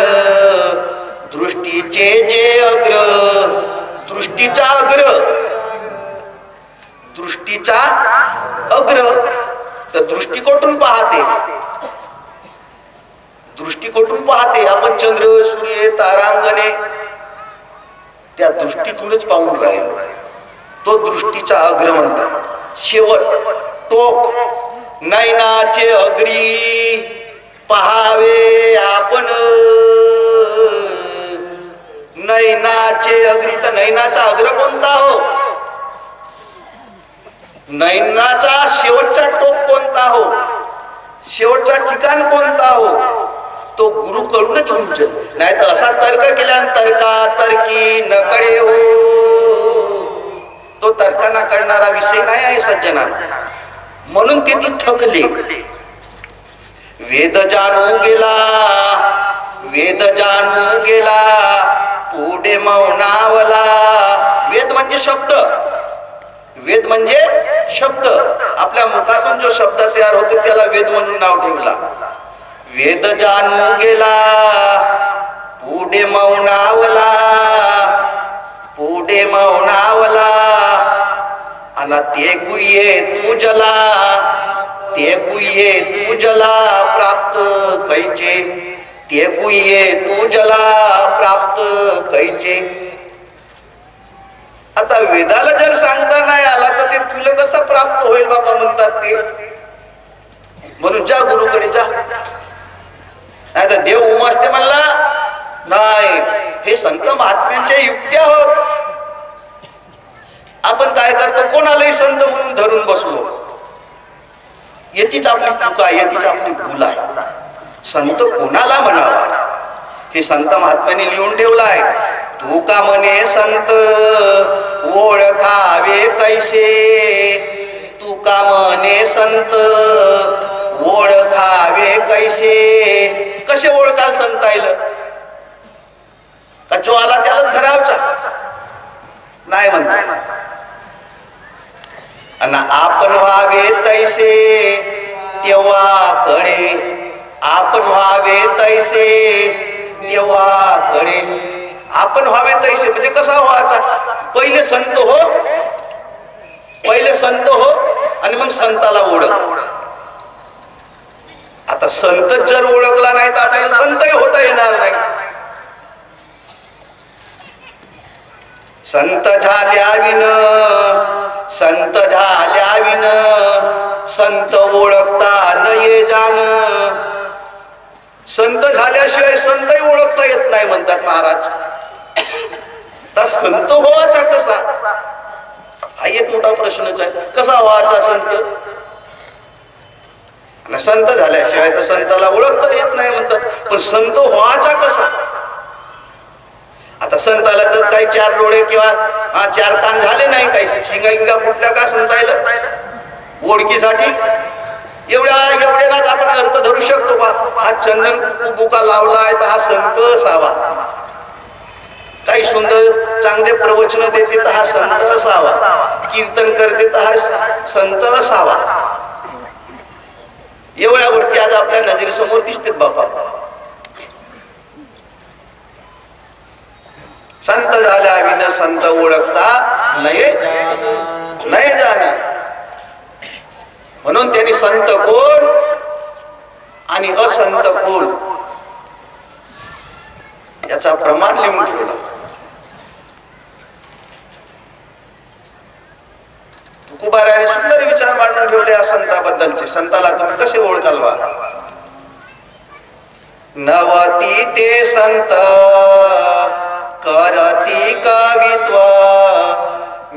Speaker 1: दृष्टीचे जे अग्र. दृष्टीचा अग्र. दृष्टीचा अग्र. तर दृष्टी कोठून पाहते? दृष्टी कोठून पाहते? आपण चंद्र सूर्य तारांगणे त्या दृष्टीतूनच पाहून राहिलो. तो दृष्टीचा अग्र म्हणतात. शेवट टोक. नयनाचे अग्री पहावे आपण. नयनाचे अग्री. तर नयनाचा अग्र कोणता हो? नयनाचा शेवटचा टोक कोणता हो? शेवटचा ठिकाण कोणता हो? तो गुरुकडूनच उमजेल. नाही तर असा तर्क केल्यानंतर तर्का तर्की न कळे हो. तो तर्कांना करणारा विषय नाही आहे सज्जना. म्हणून ते ती थकले. वेद जाणू गेला. वेद जाणू गेला पुढे मौनावला. वेद म्हणजे शब्द. वेद म्हणजे शब्द. आपल्या मुखातून जो शब्द तयार होते त्याला वेद म्हणून नाव ठेवला. वेद जाणू गेला पुढे मौनावला. पुढे मौनावला. आणि ते गुह्ये तुझला. ते गुह्ये तुझला प्राप्त कैचे. ते गुह्ये तुझला प्राप्त कैचे. आता वेदाला जर सांगता नाही आला तर ते तुला कसं प्राप्त होईल बाबा म्हणतात ते. म्हणून जा गुरुकडे जा. नाही तर देव उमसते म्हणला नाही. हे संत महात्म्यांच्या युक्त्या होत. आपण काय करतो? कोणालाही संत म्हणून धरून बसलो. याचीच आपली चुका, याचीच आपली भूल आहे. संत कोणाला म्हणावा हे संत महात्म्यांनी लिहून ठेवलाय. तू का म्हणे संत ओळखावे कैसे. तू का म्हणे संत ओळखावे कैसे. कसे ओळखाल संत आयलं? का जो आला त्याला धरावचा नाही म्हणतात. आणि आपण व्हावे तैसे तेव्हा कळे. आपण व्हावे तैसे तेव्हा कळे. आपण व्हावे तैसे म्हणजे कसा व्हायचा? पहिले संत हो. पहिले संत हो आणि मग संताला ओळख. आता संत जर ओळखला नाही तर आपल्याला संतही होता येणार नाही. संत झाल्याविन. संत झाल्याविन संत ओळखता नये जाण. संत झाल्याशिवाय संतही ओळखता येत नाही म्हणतात महाराज. तर संत व्हायचा कसा? हा एक मोठा प्रश्नच आहे. कसा व्हायचा संत? संत झाल्याशिवाय तर संताला ओळखता येत नाही म्हणतात. पण संत व्हायचा कसा? आता संताला तर काही 4 डोळे किंवा 4 कान झाले नाही, काही शिंगा फुटल्या का संतायला? ओळखीसाठी एवढ्याच आपण अर्थ धरू शकतो बा. हा चंदन बुका लावला आहे तर हा संत असावा. काही सुंदर चांगले प्रवचन देते तर हा संत असावा. कीर्तन करते तर हा संत असावा. एवढ्या गोष्टी आज आपल्या नजरेसमोर दिसतात बाबा. संत झाल्या विना संत ओळखता नये जाणे. म्हणून त्यांनी संत कोण आणि असंत कोण याचा प्रमाण लिहून ठेवला. तुकोबारायाने सुंदर विचार मांडून ठेवले या संताबद्दलचे. संताला तुम्ही कसे ओळखाल बा? नवती ते संत करती कवित्व,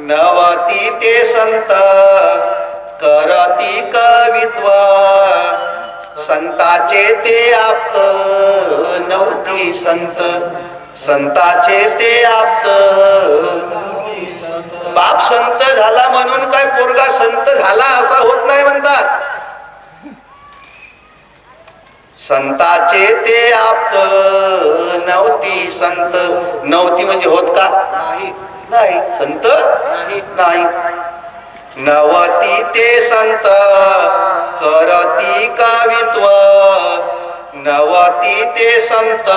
Speaker 1: नवती ते संत करती कवित्व, संताचे ते आप्त नवती संत, संताचे ते आप्त. बाप संत झाला म्हणून काय पोरगा संत झाला असा होत नाही म्हणतात. संताचे ते आप्त नवती संत. नवती म्हणजे होत का? नाही. संत नाही. नवती ते संत करती कवित्व, नवती ते संत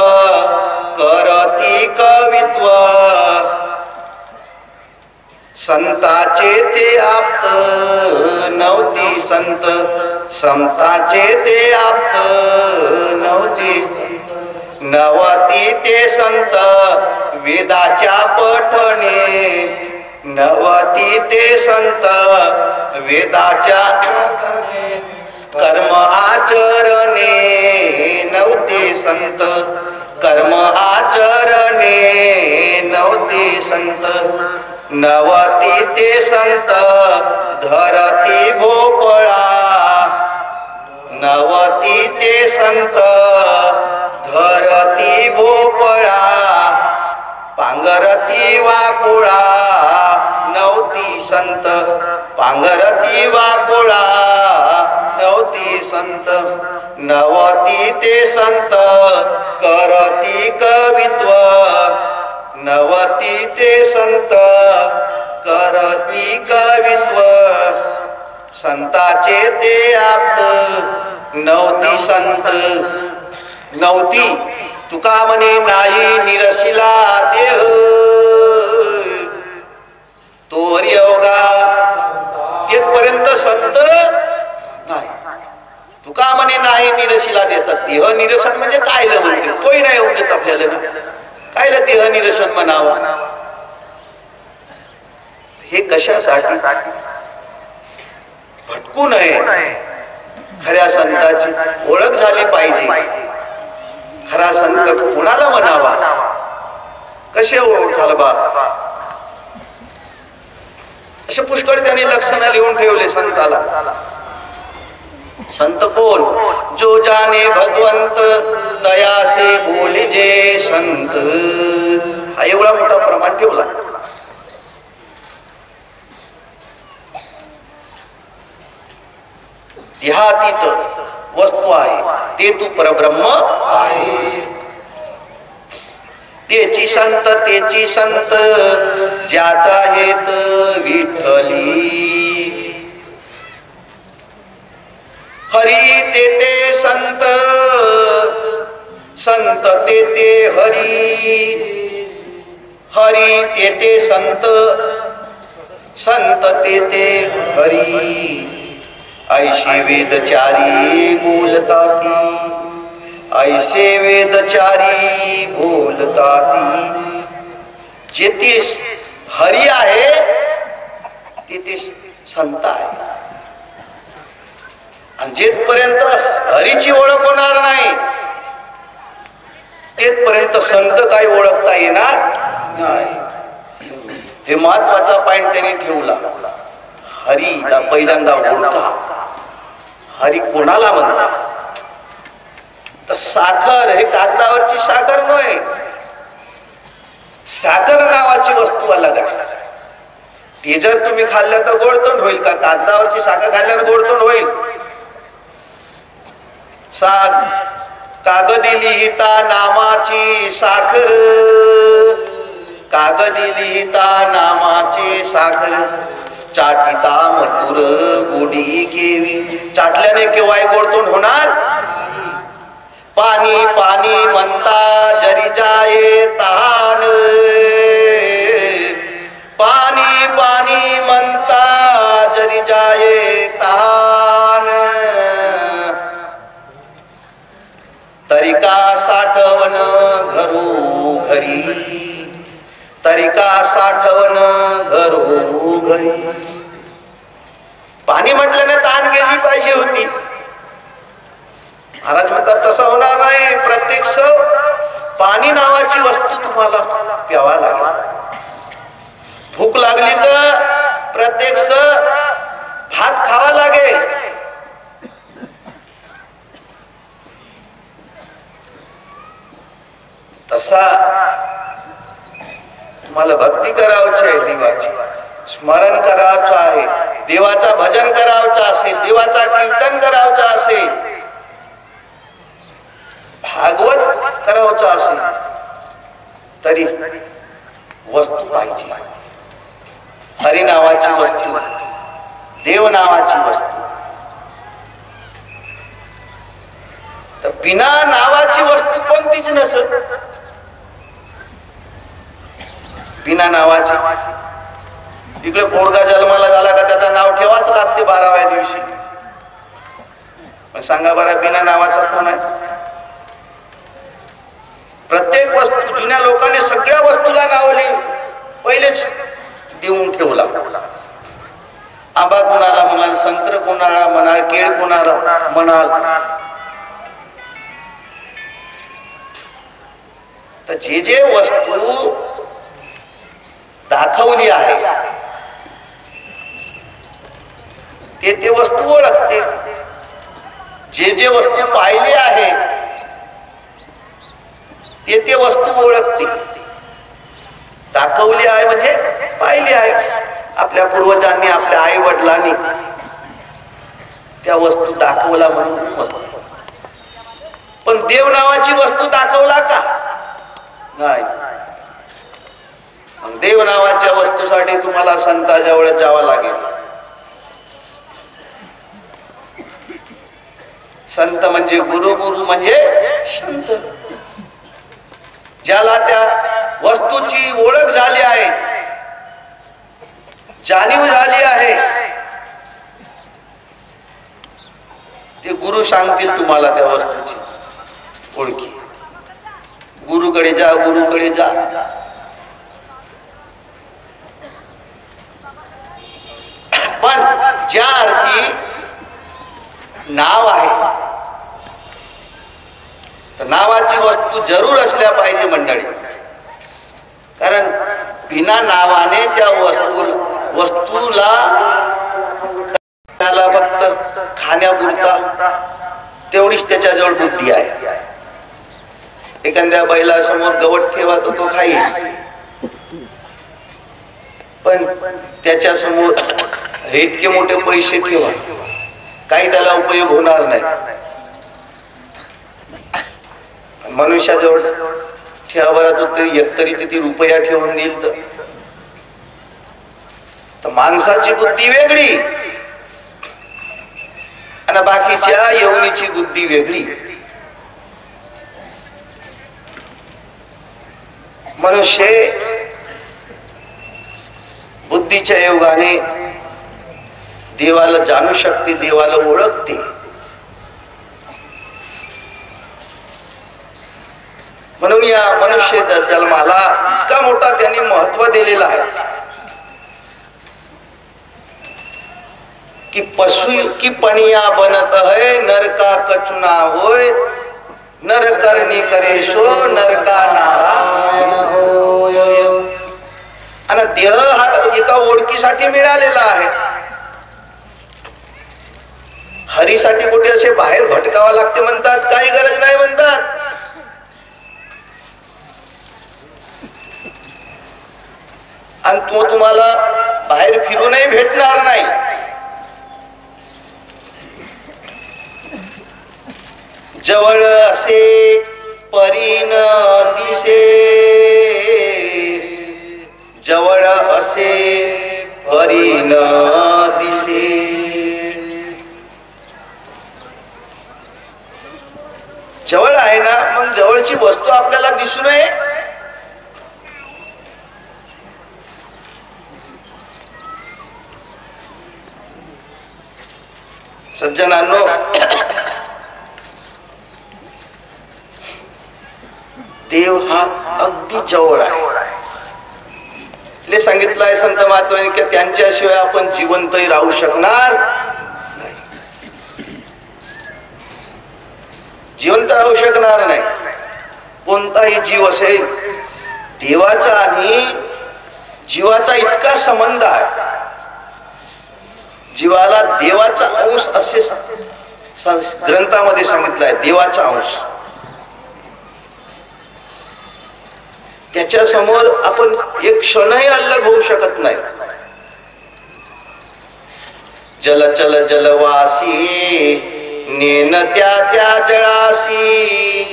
Speaker 1: करती कवित्व, संताचे ते आप्त नवती संत, संताचे ते आप्त नवती. नवती ते संत वेदाच्या पठणे, नवती ते संत वेदाच्या कर्म आचरणे, नवते संत कर्म आचरणे, नवते संत. नवती ते संत धरती भोपळा, नवती ते संत धरती भोपळा, पांगरती वाकुळा, नवती संत पांगरती वाकुळा, नवती संत. नवती ते संत करती कवित्व, नवती ते संत करती कवित्व, संताचे ते आप्त नवती संत. नवती तुका म्हणे नाही निरशिला देह, तो हरियोगा येतपर्यंत संत नाही. तुका म्हणे नाही निरशिला देतात. देह निरसन म्हणजे कायलं म्हणते, तोही नाही होऊन देत आपल्याला. कायला देह निरसन म्हणावा? हे कशासाठी? भटकू नये. खऱ्या संताची ओळख झाली पाहिजे. खरा संत कुणाला म्हणावा? कसे ओळखाल बा? असे पुष्कळ त्यांनी लक्षणं लिहून ठेवले संताला. संत कोण? जो जाने भगवंत दयासे बोलिजे संत. हा एवढा मोठा प्रमाण ठेवला. देहातीत वस्तू आहे ते तू परब्रह्म आहे. तेची संत ज्याचा हेत विठ्ठली. हरी ते संत, संत ते हरी. हरी ते संत, संत ते हरी. ऐसे वेदचारी बोलताती, ऐसे वेदचारी बोलताती. जेथे हरी आहे तिथे संत आहे. आणि जेथपर्यंत हरीची ओळख होणार नाही तेथपर्यंत संत काही ओळखता येणार नाही. हे महत्वाचा पॉइंट त्यांनी ठेवला. हरीला पहिल्यांदा ओळखा. हरी कोणाला म्हणतात? तर साखर हे कागदावरची साखर नव्हे. साखर नावाची वस्तू अलग आहे. ते जर तुम्ही खाल्लं तर गोडतोंड होईल का? कागदावरची साखर खाल्ल्यावर गोडतोंड होईल? कागदी लिहिता नामाची साखर, कागदी लिहिता नामाची साखर. चाटिता मधुर गोडी केवी. चाटल्याने केव्हाही गोडतोंड होणार? पाणी पाणी म्हणता जरी जाये तहान. पाणी पाणी म्हणता जरी जाये तहान. साठवण घरोघरी, तरिका साठवण घरोघरी. पाणी म्हटल्याने ताण गेली पाहिजे होती. महाराज म्हणतात तसं होणार नाही. प्रत्येक पाणी नावाची वस्तू तुम्हाला प्यावा लागेल. भूक लागली तर प्रत्येक भात खावा लागेल. तसा तुम्हाला भक्ती करावची आहे, देवाची स्मरण करावचं आहे, देवाचा भजन करावचं असेल, देवाचा कीर्तन करावचं असेल, भागवत करावचं असेल तरी वस्तू पाहिजे. हरी नावाची वस्तू, देव नावाची वस्तू. तर बिना नावाची वस्तू कोणतीच नसत. बिना नावाची तिकडे पोरगा जन्माला झाला का त्याचं नाव ठेवाच लागते 12व्या दिवशी. पण सांगा बरं बिना नावाचा कोण आहे? प्रत्येक वस्तू जुन्या लोकांनी सगळ्या वस्तूला नाव पहिलेच देऊन ठेवला. आंबा कोणाला म्हणाल, संत्र कोणाला म्हणाल, केळ कोणाला म्हणाल. तर जे जे वस्तू दाखवली आहे ते वस्तू ओळखते. जे जे वस्तू पाहिली आहे ते वस्तू ओळखते. दाखवली आहे म्हणजे पाहिली आहे. आपल्या पूर्वजांनी, आपल्या आई वडिलांनी त्या वस्तू दाखवला म्हणून वस्तू. पण देव नावाची वस्तू दाखवला का? नाही. देव नावाच्या वस्तूसाठी तुम्हाला संताजवळ जावं लागेल. संत म्हणजे गुरु, गुरु म्हणजे संत. ज्याला त्या वस्तूची ओळख झाली आहे, जाणीव झाली आहे, ते गुरु सांगतील तुम्हाला त्या वस्तूची ओळखी. गुरुकडे जा, गुरुकडे जा. पण ज्या अर्थी नाव आहे, तर नावाची वस्तू जरूर असल्या पाहिजे मंडळी. कारण बिना नावाने त्या वस्तूला त्याला फक्त खाण्यापुरता तेवढीच त्याच्याजवळ बुद्धी आहे. एखाद्या बैलासमोर गवत ठेवा तर तो खाईल, पण त्याच्या समोर इतके मोठे पैसे ठेवा काही त्याला उपयोग होणार नाही. मनुष्याजवळ ठेवा बरं तो एकतरी किती रुपया ठेवून देईल. तर माणसाची बुद्धी वेगळी आणि बाकीच्या यवनीची बुद्धी वेगळी. मनुष्य बुद्धीच्या योगाने देवाला जाणू शकते, देवाला ओळखते. म्हणून या मनुष्य जन्माला इतका मोठा त्यांनी महत्व दिलेला आहे की पशु की पणिया बनत है, नरका कचुना होय, नर करणी करे सो नरका नारायण होय. आणि देह हा एका ओळखीसाठी मिळालेला आहे. हरीसाठी कुठे असे बाहेर भटकावा लागते म्हणतात, काही गरज नाही म्हणतात. आणि तो तुम्हाला बाहेर फिरूनही भेटणार नाही. जवळ असे परीन दिसे, जवळ असे परीन दिसे. जवळ आहे ना, मग जवळची वस्तू आपल्याला दिसू नये. सज्जनांनो, देव हा अगदी जवळ आहे. सांगितलं आहे संत महात्म्यांनी की त्यांच्याशिवाय आपण जिवंतही राहू शकणार नाही, जिवंत राहू शकणार नाही. कोणताही जीव असेल, देवाचा आणि जीवाचा इतका संबंध आहे. जीवाला देवाचा अंश असे ग्रंथामध्ये सांगितलं आहे, देवाचा अंश. त्याच्या समोर आपण एक क्षणही अलग होऊ शकत नाही. जल चल जलवासी नेन त्या त्या जळासी,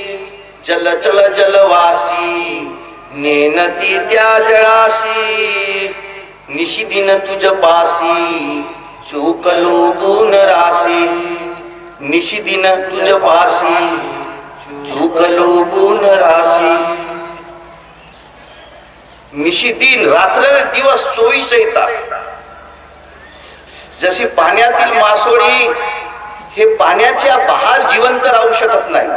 Speaker 1: जल चल जलवासी नेनती त्या जळासी, निशिदिन तुझ पासी चूकलो गुण राशी, निशिदिन तुझ पासी चूकलो गुण राशी. निशिदिन रात्र दिवस 24 तास. जशी पाण्यातील मासोळी हे पाण्याच्या बाहेर जिवंत राहू शकत नाही,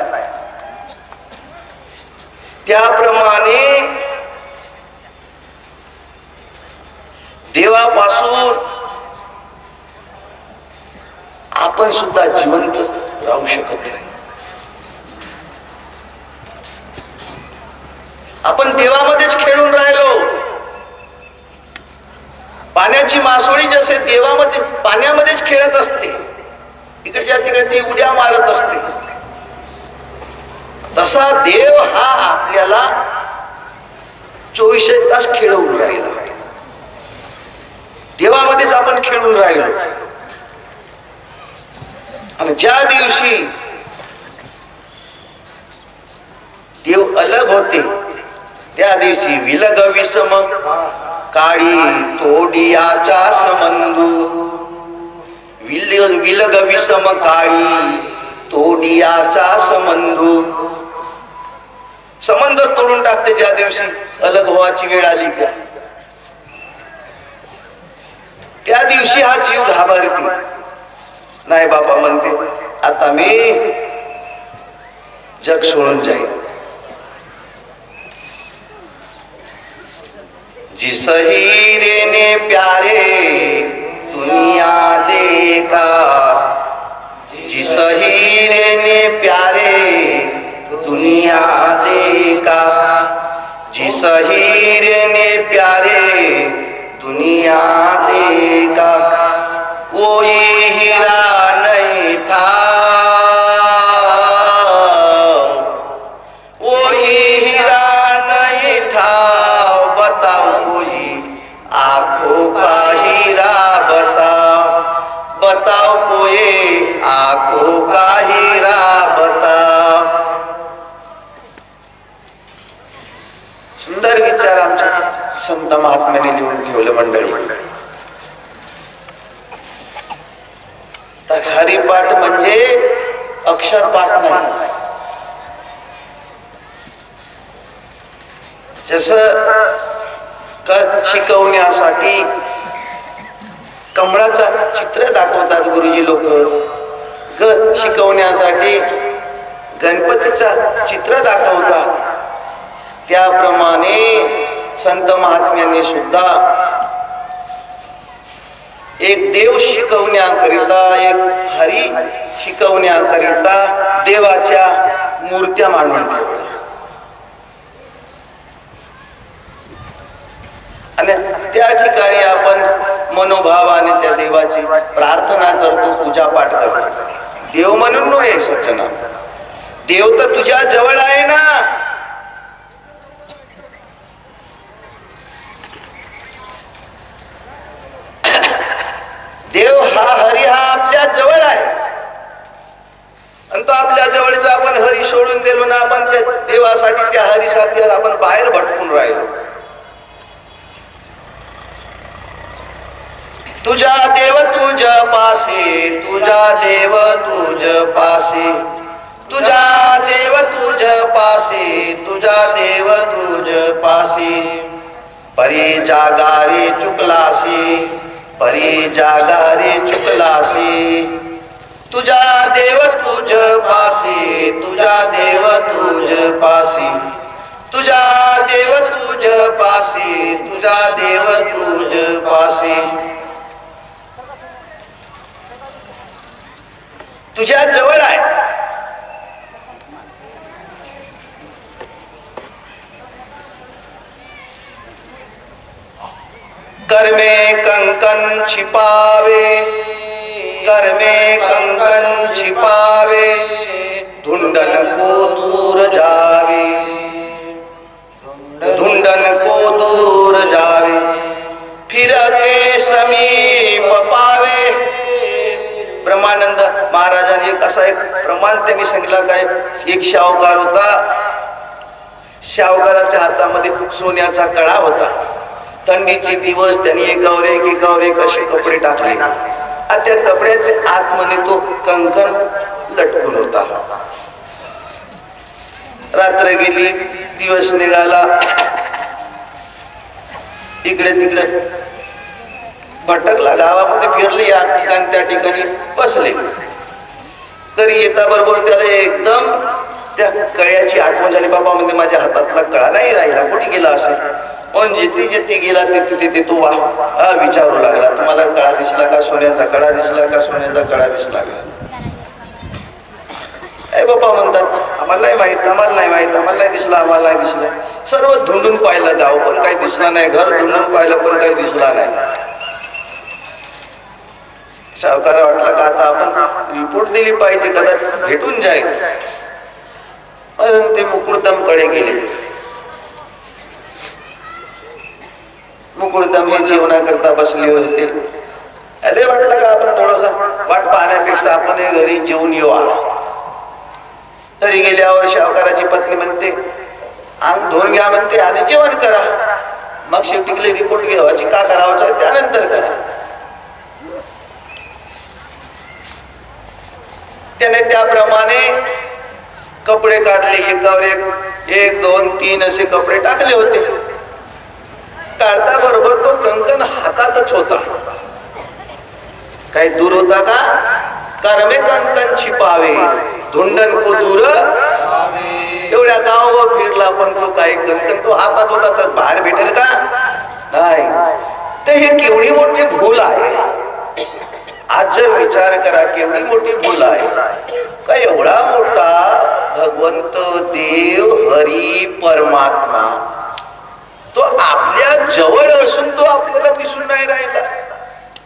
Speaker 1: त्याप्रमाणे देवापासून आपण सुद्धा जिवंत राहू शकत नाही. आपण देवामध्येच खेळून राहिलो. पाण्याची मासोळी जसे देवामध्ये पाण्यामध्येच खेळत असते, इकडच्या तिकडे ती उड्या मारत असते, तसा देव हा आपल्याला 24 तास खेळवून राहिला. देवामध्येच आपण खेळून राहिलो. आणि ज्या दिवशी देव अलग होते, त्या दिवशी विलग विषम काळी तोडियाचा संबंधू, विलग विषम काळी तोडियाचा संबंधू. संबंध तोडून टाकते ज्या दिवशी अलग व्हायची वेळ आली का, त्या दिवशी हा जीव घाबरते. नाही बाबा म्हणते, आता मी जग सोडून जाईल. जिस हीरे ने प्यारे दुनिया देखा, जिस हीरे ने प्यारे दुनिया देखा, जिस हीरे ने प्यारे दुनिया देखा, कोई हीरा नहीं था, कोई हीरा नहीं था, बताओ कोई आंखों का हीरा, बताओ बताओ कोई आंखों का हीरा बताओ. सुंदर विचार आमच्या संत महात्म्याने लिहून ठेवलं मंडळी. तर हरिपाठ म्हणजे अक्षरपाठ नाही. जसं शिकवण्यासाठी कमळाचं चित्र दाखवतात गुरुजी लोक, शिकवण्यासाठी गणपतीचं चित्र दाखवतात, त्याप्रमाणे संत महात्म्यांनी सुद्धा एक देव शिकवण्याकरिता, एक हरी शिकवण्याकरिता देवाच्या मूर्त्या मांडून ठेवल्या. आणि त्या ठिकाणी आपण मनोभावाने त्या देवाची प्रार्थना करतो, पूजापाठ करतो. देव म्हणून नव्हे सज्जना, देव तर तुझ्या जवळ आहे ना. देव हा हरी हा आपल्या जवळ आहे, आणि तो आपल्या जवळचा आपण हरी सोडून दिलो ना, आपण त्या देवासाठी त्या हरीसाठी आपण बाहेर भटकून राहिलो. तुझा देव तुझ पासे, तुझा देव तुझ पासे, तुझा देव तुझ पासे, तुझा देव तुझ पासे, परी जागा रे चुकलासी, परी जागा रे चुकलासी, तुझा देव तुझ पासे, तुझा देव तुझ पासे, तुझा देव तुझ पासी, तुझा देव तुझ पासी, तुझ्या जवळ आहे. कर में कंकन छिपावे, कर में कंकन छिपावे, धुंडन को दूर जावे, धुंडन को दूर जावे, फिर के समीप पावे. ब्रह्मानंद महाराजांनी कसा एक प्रमाण त्यांनी सांगितलं. काय एक शाहूकार होता, शाहूकाराच्या हातामध्ये सोन्याचा कळा होता. थंडीचे दिवस त्यांनी एकावर एक असे कपडे टाकले. त्या कपड्याचे आतमध्ये तो कंकण लटकून होता. रात्र गेली, दिवस निघाला. इकडे तिकडे भटकला, गावामध्ये फिरले, या ठिकाणी त्या ठिकाणी बसले. तरी येता बरोबर त्याला एकदम त्या कळ्याची आठवण झाली. बाबा म्हणजे माझ्या हातातला कळा नाही राहिला, कुठे गेला असेल. पण जिथे गेला तिथे तो विचारू लागला, तुम्हाला कळा दिसला का? सोन्याचा कळा दिसला का? सोन्याचा कळा दिसला का? बाबा म्हणतात आम्हाला नाही माहित, आम्हाला नाही माहित, आम्हाला नाही दिसला, आम्हाला नाही दिसला. सर्व धुंडून पाहिलं, गाव पण काही दिसला नाही, घर धुंडून पाहिलं पण काही दिसला नाही. सावकारा वाटला का आता आपण रिपोर्ट दिली पाहिजे, कदाचित भेटून जाईल. पण ते मुकुळदम कडे गेले. मुकुळदम हे जेवणाकरता बसले होते. अरे वाटलं का आपण थोडंसं वाट पाहण्यापेक्षा आपण घरी जेवून येऊ. तरी गेल्यावर शाहूकाराची पत्नी म्हणते अंग धुवून घ्या म्हणते आणि जेवण करा. मग शेवटी रिपोर्ट घेवायची का करावं त्यानंतर करा. त्याने त्याप्रमाणे कपडे काढले. एकावर एक 2 3 असे कपडे टाकले होते. काढता बरोबर तो कंकण हातातच होता. काही दूर होता का? कर्मे कंकन छिपावे, धुंडन को दूर. एवढ्या गाव फिरला पण तो काही कंकण तो हातात होता, तर बाहेर भेटेल का? नाही. तर हे केवढी मोठी भूल आहे. आज जर विचार करा केवढी मोठी भूल आहे. का एवढा मोठा भगवंत देव हरी परमात्मा तो आपल्या जवळ असून तो आपल्याला दिसून नाही राहिला.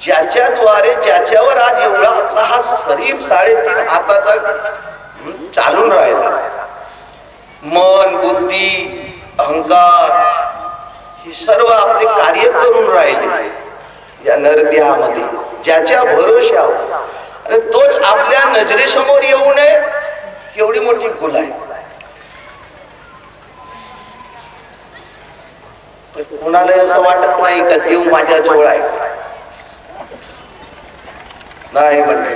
Speaker 1: ज्याच्याद्वारे ज्याच्यावर आज एवढा आपला हा शरीर 3.5 हाताचा चालून राहिला. मन, बुद्धी, अहंकार हे सर्व आपले कार्य करून राहिले या नरदेहामध्ये. ज्याच्या भरोश्यावर आणि तोच आपल्या नजरेसमोर येऊ नये, केवढी मोठी भूल आहे. कोणाला असं वाटत नाही का देव माझ्या जवळ आहे? नाही म्हणले.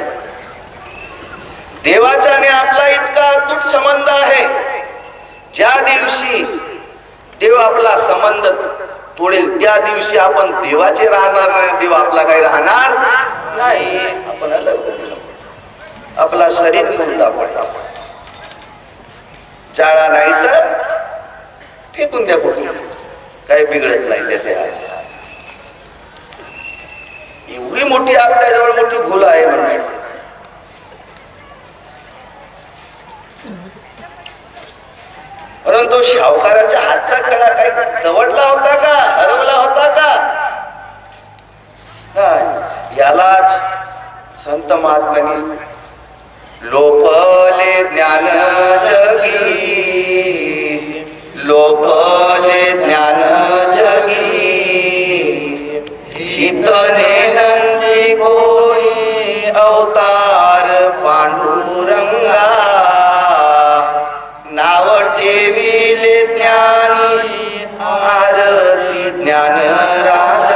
Speaker 1: देवाचा आणि आपला इतका अतूट संबंध आहे. ज्या दिवशी देव आपला संबंध तोडेल त्या दिवशी आपण देवाचे राहणार नाही, देव आपला काही राहणार नाही. आपण आपला शरीर मुद्दा पडला जाळा नाही तर फेकून द्या. कुठे काही बिघडत नाही त्याचे. एवढी मोठी आपल्याजवळ मोठी भूल आहे म्हणजे. परंतु शाहूकाराच्या हातचा कळा काही दवडला होता का? हरवला होता का? नाही. यालाच संत महात्म्यांनी लोपले ज्ञान जगी, लोपले ज्ञान जगी, शीतने नंदी कोणी अवतार पांडुरंगा, नाव ठेविले ज्ञानी आरती ज्ञान राजा,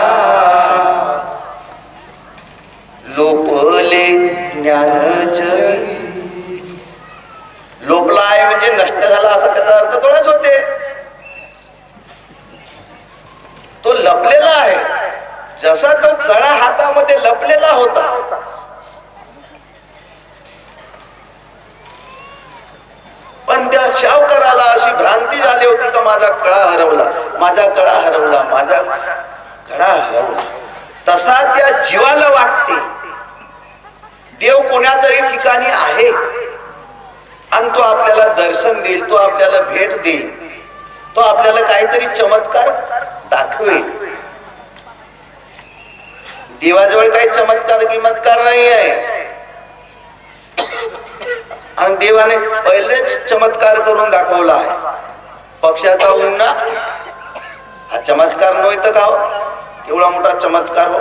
Speaker 1: लोपले ज्ञान जगी. लोपला आहे म्हणजे नष्ट झाला असा त्याचा अर्थ थोडाच होते. तो लपलेला आहे. जसा तो कळा हातामध्ये लपलेला होता, पण त्या शाहूकाराला अशी अशी भ्रांती झाली होती का माझा कळा हरवला, माझा कळा हरवला, माझा कळा हरवला. तसा त्या जीवाला वाटते देव कोण्या तरी ठिकाणी आहे आणि तो आपल्याला दर्शन देईल, तो आपल्याला भेट देईल, तो आपल्याला काहीतरी चमत्कार दाखवेल. देवाजवळ काही चमत्कार नाही आहे. आणि देवाने पहिलेच चमत्कार करून दाखवला आहे. पक्षाचा उन्ना हा चमत्कार नव्हता का? एवढा मोठा चमत्कार हो.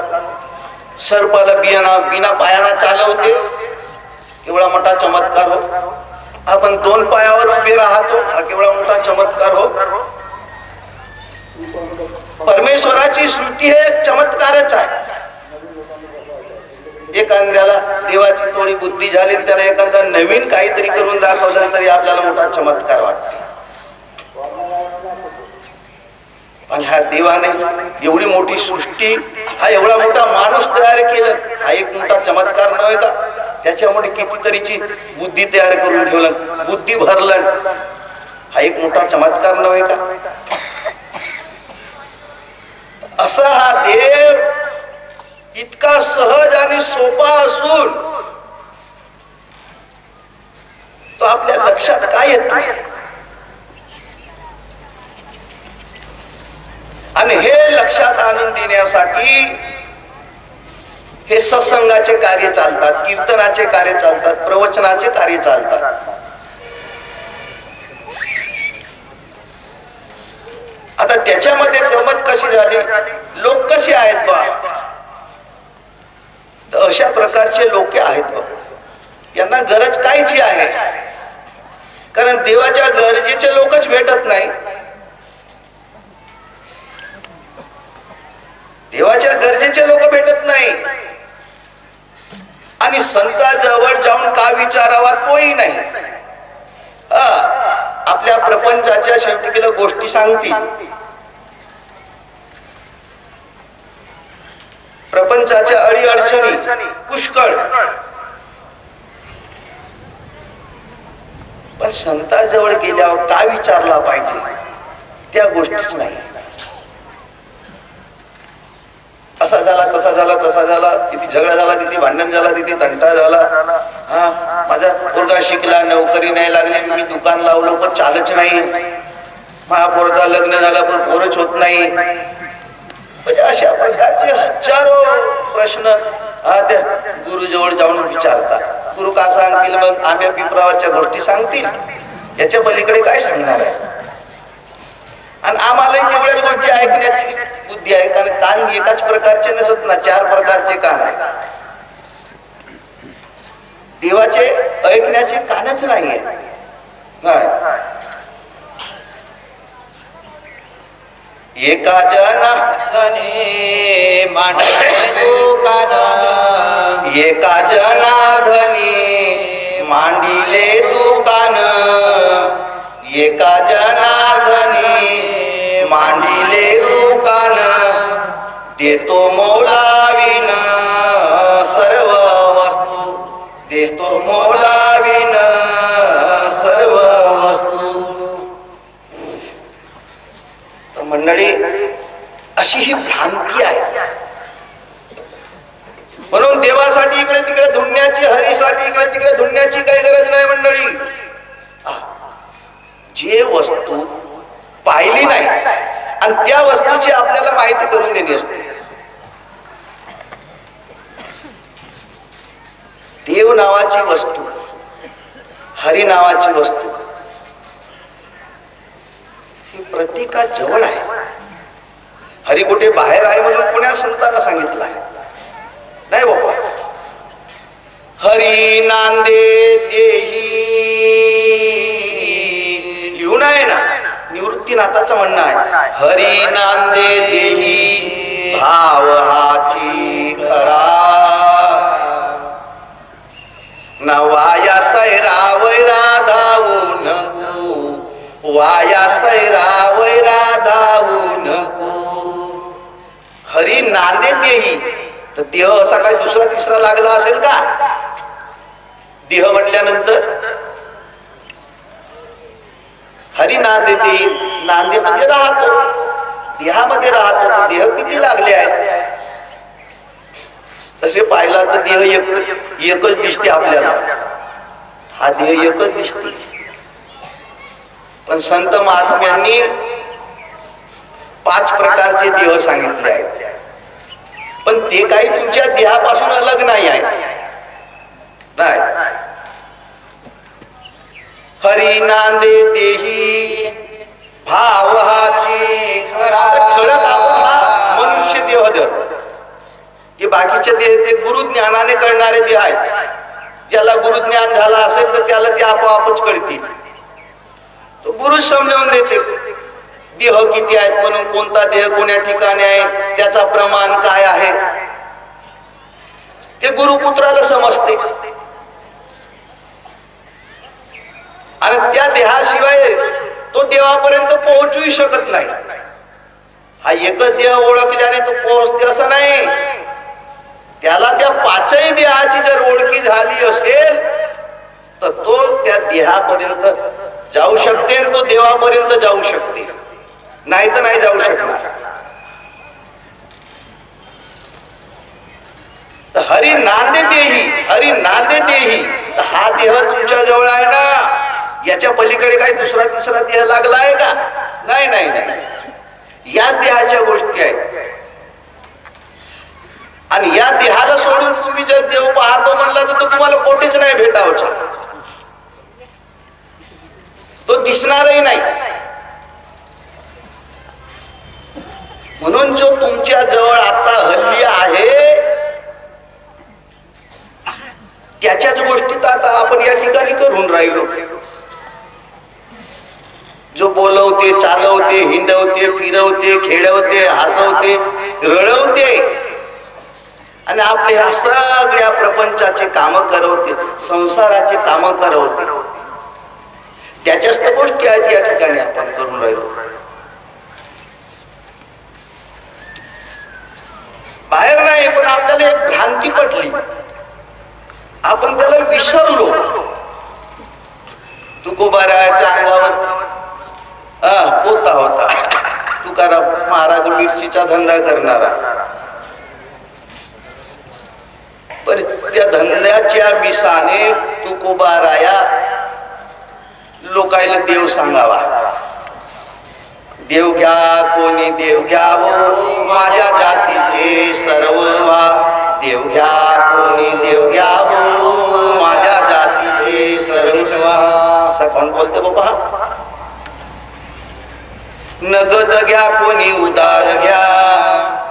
Speaker 1: सर्पाला बिना पायाना चालवते, केवढा मोठा चमत्कार हो. आपण 2 पायावर उभे राहतो, हा केवढा मोठा चमत्कार हो. परमेश्वराची सृष्टी हे चमत्कारच आहे. एखाद्याला देवाची थोडी बुद्धी झाली, त्याला एखादा नवीन काहीतरी करून दाखवलं तरी आपल्याला मोठा चमत्कार वाटते. पण ह्या देवाने एवढी मोठी सृष्टी, हा एवढा मोठा माणूस तयार केलं, हा एक मोठा चमत्कार नव्हे का? त्याच्यामुळे कितीतरीची बुद्धी तयार करून ठेवलं, बुद्धी भरलं, हा एक मोठा चमत्कार नव्हे का? असा हा देव इतका सहज आणि सोपा असून तो आपल्या लक्षात काय येत नाही. आणि हे लक्षात आणून देण्यासाठी हे सत्संगाचे कार्य चालतात, कीर्तनाचे कार्य चालतात, प्रवचनाचे कार्य चालतात. आता त्याच्यामध्ये गमत कशी झाली, लोक कसे आहेत बा? अशा प्रकारचे लोक आहेत बा, यांना गरज कायची आहे? कारण देवाच्या गरजेचे लोकच भेटत नाही. देवाच्या गरजेचे लोक भेटत नाही. आणि संतांजवळ जाऊन का विचारावा तोही नाही. आपल्या प्रपंचाच्या शेवटी केलं गोष्टी सांगतील, प्रपंचाच्या अडी अडचणी पुष्कळ, पण संतांजवळ गेल्यावर का विचारला पाहिजे त्या गोष्टीच नाही. असा झाला, तसा झाला, तसा झाला, तिथे झगडा झाला, तिथे भांडण झाला, तिथे तंटा झाला. हा माझा पोरगा शिकला, नोकरी नाही लागली, मी दुकान लावलं पण चालच नाही. माझा पोरगा लग्न झालं पण पोरच होत नाही. म्हणजे अशा प्रकारचे हजारो प्रश्न त्या गुरुजवळ जाऊन विचारतात. गुरु का सांगतील? मग आम्ही पिंपरावरच्या गोष्टी सांगतील, याच्या पलीकडे काय सांगणार आहे? आणि आम्हालाही एवढ्याच गोष्टी ऐकण्याची बुद्धी आहे, कारण कान एकाच प्रकारचे नसत ना, 4 प्रकारचे कान आहेत. देवाचे ऐकण्याचे कानच नाहीये. एका जनाधने मांडले दुकान, एका जनाधने मांडिले दुकान, एका जनाधने मांडिले दुकान, देतो मोलाविन सर्व वस्तू, देतो मोलाविन सर्व वस्तू. मंडळी, अशी ही भ्रांती आहे. म्हणून देवासाठी इकडे तिकडे धुंडण्याची, हरीसाठी इकडे तिकडे धुंडण्याची काही गरज नाही मंडळी. जे वस्तू पाहिली नाही आणि त्या वस्तूची आपल्याला माहिती करून देणे असते. देव नावाची वस्तू, हरी नावाची वस्तू ही प्रत्येका जवळ आहे. हरी कुठे बाहेर आहे म्हणून कोण्या संतांना सांगितलं आहे? नाही बाबा. हरी नांदे देही लिहून आहे ना, निवृत्तीनाथाचं म्हणणं आहे, हरी नांदे देही भाव हाची खरा, न वाया सैरा वैरा धावू नको, वाया सैरा वैरा धावू नको. हरी नांदे देही, तर देह असा काय दुसरा तिसरा लागला असेल का? देह म्हटल्यानंतर हरी नांदे देईल, नांदेमध्ये राहतो, देहामध्ये राहतो. तर देह किती लागले आहेत? तसे पाहिला तर देह एकच दिसते आपल्याला, हा देह एकच दिसते. पण संत महात्म्यांनी 5 प्रकारचे देह सांगितले आहेत. पण ते काही तुमच्या देहापासून अलग नाही आहे. नाही. हरी नांदे देही भावाची ठळक आपण हा मनुष्य देह धर. ते बाकीचे देह ते गुरुज्ञानाने कळणारे देह आहेत. ज्याला गुरुज्ञान झाला असेल तर त्याला ते आपोआपच कळतील. तो गुरु समजावून देते देह किती आहेत म्हणून, कोणता देह कोण्या ठिकाणी आहे, त्याचा प्रमाण काय आहे, ते गुरुपुत्राला समजते. आणि त्या देहाशिवाय तो देवापर्यंत पोहोचू शकत नाही. हा एकच देह ओळखल्याने तो पोहोचते असं नाही. त्याला त्या 5ही देहाची जर ओळखी झाली असेल तर तो त्या देहापर्यंत जाऊ शकते, तो देवापर्यंत जाऊ शकते, नाही तर नाही जाऊ शकणार. तर हरी नांदे देही, हरी नांदे देही. हा देह तुमच्या जवळ आहे ना, याच्या पलीकडे काही दुसरा तिसरा देह लागला आहे का? नाही नाही नाही. या देहाच्या गोष्टी आहेत. आणि या देहाला सोडून तुम्ही जर देव पाहतो म्हणला तर तुम्हाला कोठेच नाही भेटावचा, तो दिसणारही नाही. म्हणून जो तुमच्या जवळ आता हल्ली आहे त्याच्याच गोष्टीत आता आपण या ठिकाणी करून राहिलो. जो बोलवते, चालवते, हिंडवते, फिरवते, खेळवते, हसवते, रडवते आणि आपले ह्या सगळ्या प्रपंचाचे काम करवते, संसाराचे काम करवते, त्याच्याच तर गोष्टी आहेत या ठिकाणी आपण करून राहिलो. बाहेर नाही, पण आपल्याला एक भ्रांती पटली, आपण त्याला विसरलो. तुकोबाराच्या अंगावर पोता होता, तुकाराम महाराज मिरचीचा धंदा करणारा. पण त्या धंद्याच्या विसाने तुकोबाराया लोकायला देव सांगावा. देव घ्या कोणी देव घ्यावो माझ्या जातीचे सर्व वा. देव घ्या कोणी देव घ्यावो माझ्या जातीचे सर्व वा. असा कोण बोलते बाबा? नगद घ्या कोणी उदार घ्या,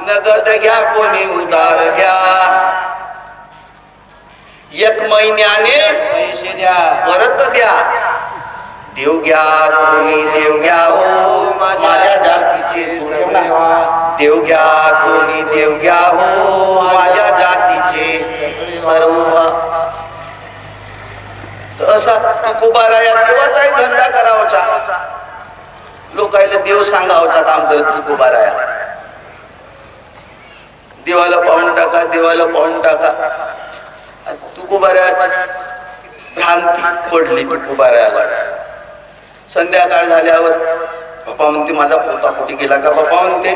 Speaker 1: नगद घ्या कोणी उदार घ्या. 1 महिन्याने पैसे द्या, परत द्या. देव घ्या कोणी देव घ्यावो माझ्या जातीचे देव घ्या कोणी देव घ्यावो माझ्या जातीचे सर्व. असा तुकोबाराया देवाचाही धंदा करावाचा, लोकायला देव सांगावचा काम करत तुकोबाराया. देवाला पाहून टाका, देवाला पाहून टाका. तुकोबारायाची भ्रांती पडली तुकोबारायाला. संध्याकाळ झाल्यावर बाप्पा म्हणते माझा पोता कुठे गेला का? बाप्पा म्हणते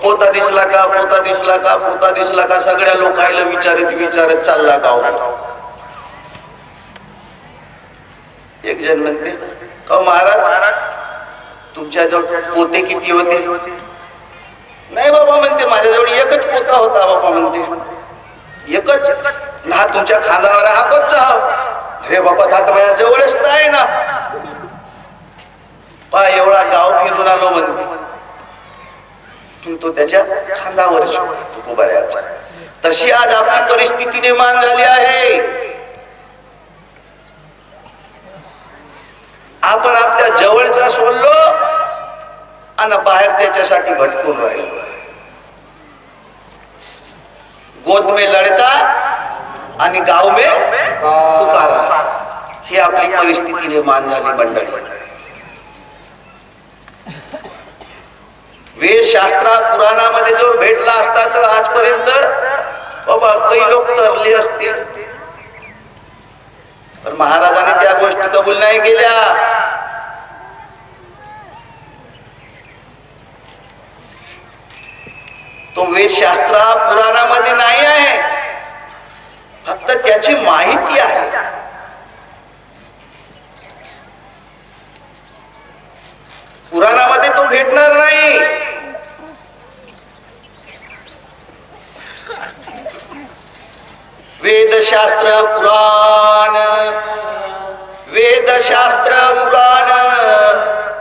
Speaker 1: पोता दिसला का, पोता दिसला का, पोता दिसला का? सगळ्या लोकायला विचारत विचारत चालला का? एक जण म्हणते का महाराज तुमच्याजवळ पोते किती होते? नाही बाबा म्हणते माझ्याजवळ एकच पोता होता. बाबा म्हणते एकच ना? तुमच्या खांद्यावर हा कोणचा? अरे बाबा आता माझ्या जवळच तर आहे ना. पा एवढा गाव फिरून आलो म्हणते, तो त्याच्या खांद्यावर तुकोबारायाचा. तशी आज आपली परिस्थिती निर्माण झाली आहे. आपण आपल्या जवळचा सोडलो आणि बाहेर त्याच्यासाठी भटकून राहिलो. गोद में लड़का आणि गाव में तुकाराम, ही आपली परिस्थिती निर्माण झाली मंडळी. वेद शास्त्रात पुराणामध्ये जो भेटला असता तर आजपर्यंत बाबा काही लोक तरले असतील. पण महाराजांनी त्या गोष्टी कबूल नाही केल्या. तो वेदशास्त्र पुराणामध्ये नाही आहे, फक्त त्याची माहिती आहे. पुराणामध्ये तो भेटणार नाही. वेदशास्त्र पुराण, वेदशास्त्र पुराण,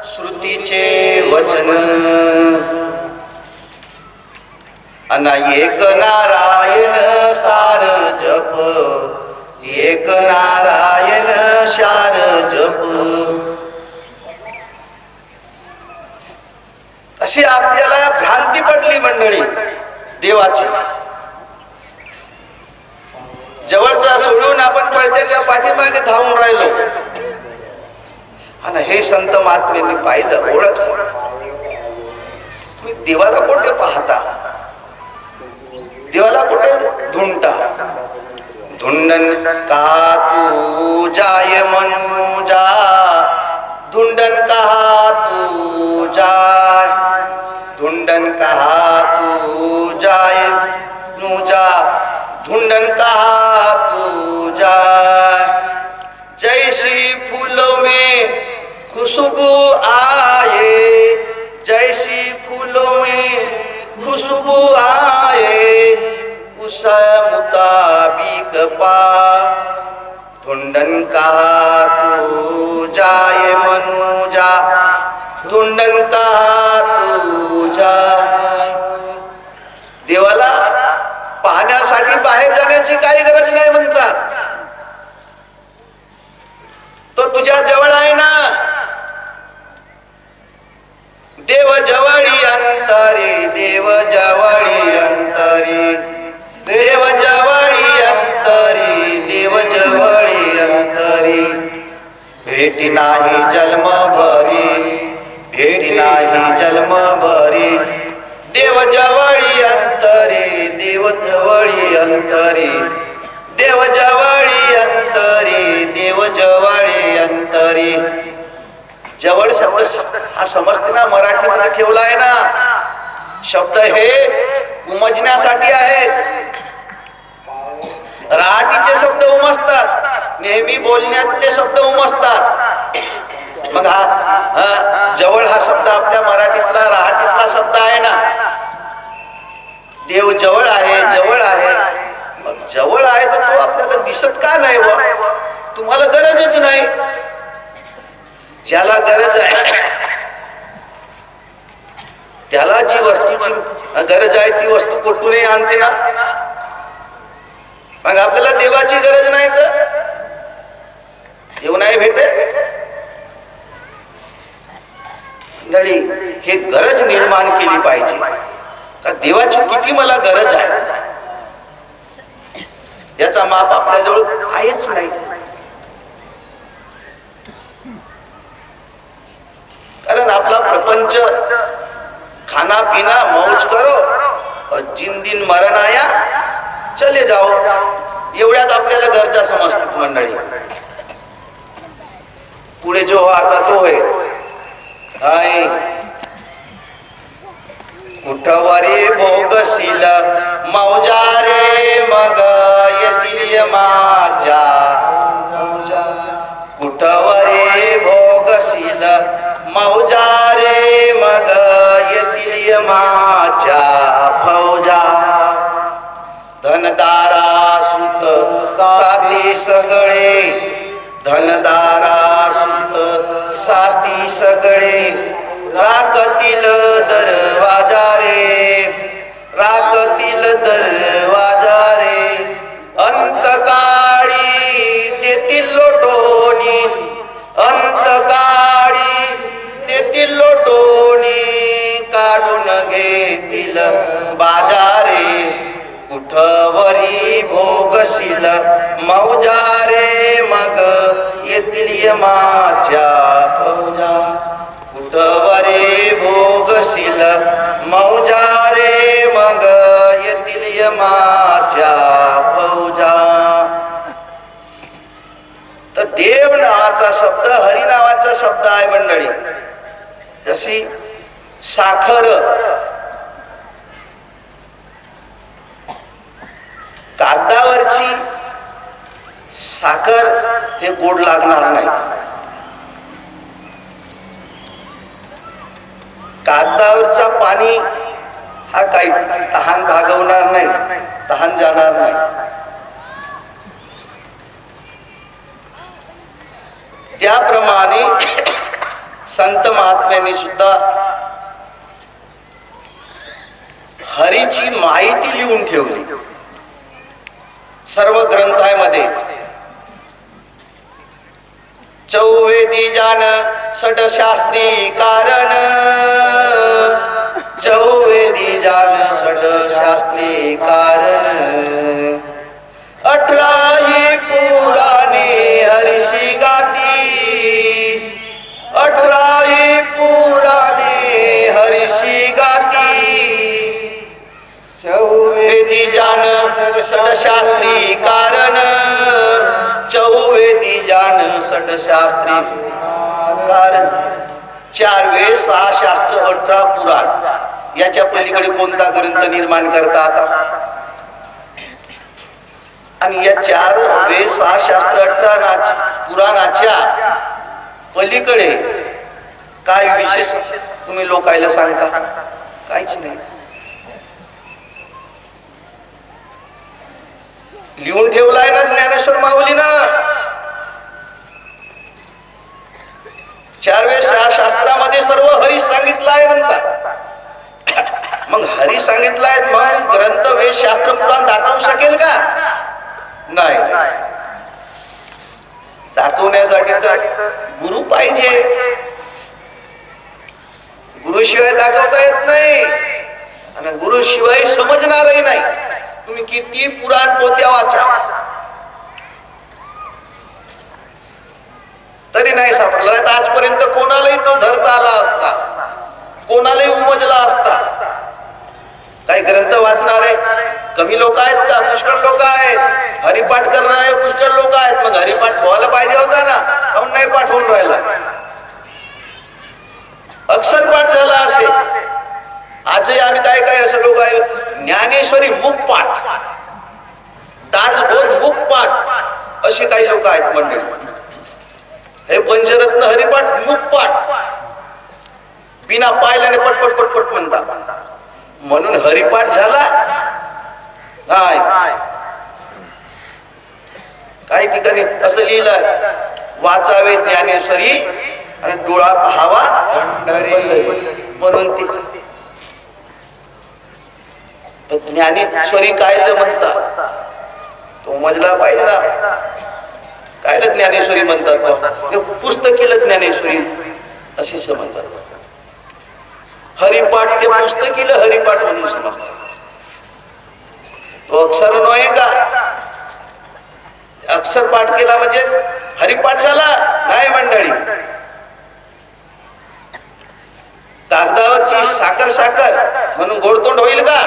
Speaker 1: श्रुतीचे वचन, अन एक नारायण सार जप, एक नारायण सार जप. अशी आपल्याला भ्रांती पडली मंडळी देवाची. जवळचा सोडून आपण पळत्याच्या पाठीमागे धावून राहिलो. आणि हे संत महात्म्यांनी पाहिलं, ओळखलं. तुम्ही देवाला कुठे पाहता, देवाला कुठे धुंडता. धुंडन का तू जाय मनुजा, धुंडन कहा तू जाय, धुंडन कहा तू जाय नुजा, धुंडन कहा तू जाय. जैसी फूलों में खुशबू आए, जैसी फूलों में खुशबू आए, उस मुताबिक पा. धुंडन कहा तू जाए मनुजा, धुंडन कहा तू जाय. देवाला पाहण्यासाठी बाहेर जाण्याची काही गरज नाही म्हणतात. तो तुझ्या जवळ आहे ना. देव जवळी अंतरी, देव जवळी अंतरी, देव जवळी अंतरी, देव जवळी अंतरी. भेटी नाही जन्म भरी, भेटी नाही जन्म भरी, देव जवळी अंतरी, देव जवळी अंतरी, देव जवळी अंतरी, देव जवळी अंतरी. जवळ शब्द हा समजते ना, मराठीमध्ये ठेवला आहे ना. शब्द हे उमजण्यासाठी आहेत. रहाटीचे शब्द उमजतात, नेहमी बोलण्यातले शब्द उमजतात. मग हा जवळ हा शब्द आपल्या मराठीतला रहाटीतला शब्द आहे ना. देव जवळ आहे, जवळ आहे. मग जवळ आहे तर तो आपल्याला दिसत का नाही? तुम्हाला गरजच नाही. ज्याला गरज आहे त्याला जी वस्तूची गरज आहे ती वस्तू कुठूनही आणते ना. मग आपल्याला देवाची गरज नाही तर देव नाही भेटे. हे गरज निर्माण केली पाहिजे का देवाची किती मला गरज आहे याचा माप आपल्याजवळ आहेच नाही. कारण आपला प्रपंच खाना पीना मौज करो और जिन दिन मरण आया चले जाओ, एवढ्याच आपल्याला गरजा समजतात मंडळी. पुढे जो आता तो होय कुठवरी भोगशील मौजा रे मग येतील माझ्या, कुठवरी भोगशील मौजा रे मग येतील माझ्या फौजा. धनदारा सुत साथी सगळे, धनदारा सुत साथी सगळे, राखतील दरवाजा रे, राखतील दरवाजा रे. अंतकाळी देतील लोटोनी, अंतकाळी देतील लोटोनी, काढून घेतील बाजारे. कुठवरी भोगशील मौजा रे मग येतील यमाच्या फौजा. कुठवरी भोगशील मौजा रे मग येतील यमाच्या फौजा. तर देव नावाचा शब्द हरी नावाचा शब्द आहे मंडळी. जशी साखर कागदावरची साखर हे गोड लागणार नाही. कागदावरचा पाणी हा काही तहान भागवणार नाही, तहान जाणार नाही. त्याप्रमाणे संत महात्म्यांनी सुद्धा हरीची माहिती लिहून ठेवली सर्व ग्रंथांमध्ये. चौवेदी जान षडशास्त्री कारण, चौवेदी जान षडशास्त्री कारण, 18 पुराणे हरिशी गाती, 18 पुराणे हरिशी गाती. चौवेदी जान षडशास्त्री कारण, चौवेदी जान षडशास्त्री कारण. 4 वेद 6 शास्त्र 18 पुराण. याच्या पलीकडे कोणता ग्रंथ निर्माण करता आता? आणि या 4 वेद 6 शास्त्र 18 पुराणाच्या पलीकडे काय विशेष तुम्ही लोकायला सांगता? काहीच नाही. लिहून ठेवलाय ना ज्ञानेश्वर माऊलीनं. 4 वेद 6 शास्त्रामध्ये सर्व हरी सांगितलाय म्हणतात. मग हरी सांगितलाय मग ग्रंथ वेद शास्त्र पुराण दाखवू शकेल का? नाही. दाखवण्यासाठी तर गुरु पाहिजे. गुरुशिवाय दाखवता येत नाही आणि गुरुशिवाय समजणारही नाही. तुम्ही किती पुराण पोथ्या वाचा तरी नाही सापडला. आजपर्यंत कोणालाही तो धरता आला असता, कोणालाही उमजला असता. काही ग्रंथ वाचणारे कमी लोक आहेत का? पुष्कळ लोक आहेत. हरिपाठ करणारे पुष्कळ लोक आहेत. मग हरिपाठ व्हायला पाहिजे होता ना, काहून नाही पाठ होऊन राहिला? अक्षर पाठ झाला असेल. आजही आम्ही काय काय असं लोक आहे ज्ञानेश्वरी मुखपाठ, दासबोध मुखपाठ असे काही लोक आहेत मंडळी. हे पंचरत्न हरिपाठ मुखपाठ बिना पाहिल्याने पटपट पटपट म्हणतात. म्हणून हरिपाठ झाला नाही. काही ठिकाणी असं लिहिलं, वाचावे ज्ञानेश्वरी आणि डोळा पाहावा पंढरी. म्हणून ती ज्ञानेश्वरी काय म्हणतात तो मजला पाहिजे ना. काय ज्ञानेश्वरी म्हणतात? पुस्तकीला ज्ञानेश्वरी अशी समजतात. हरिपाठ ते पुस्तकीला हरिपाठ म्हणून समजतात. तो अक्षर नव्हे का? अक्षर पाठ केला म्हणजे हरिपाठ झाला नाही मंडळी. कागदावरची साखर साखर म्हणून गोडतोंड होईल का?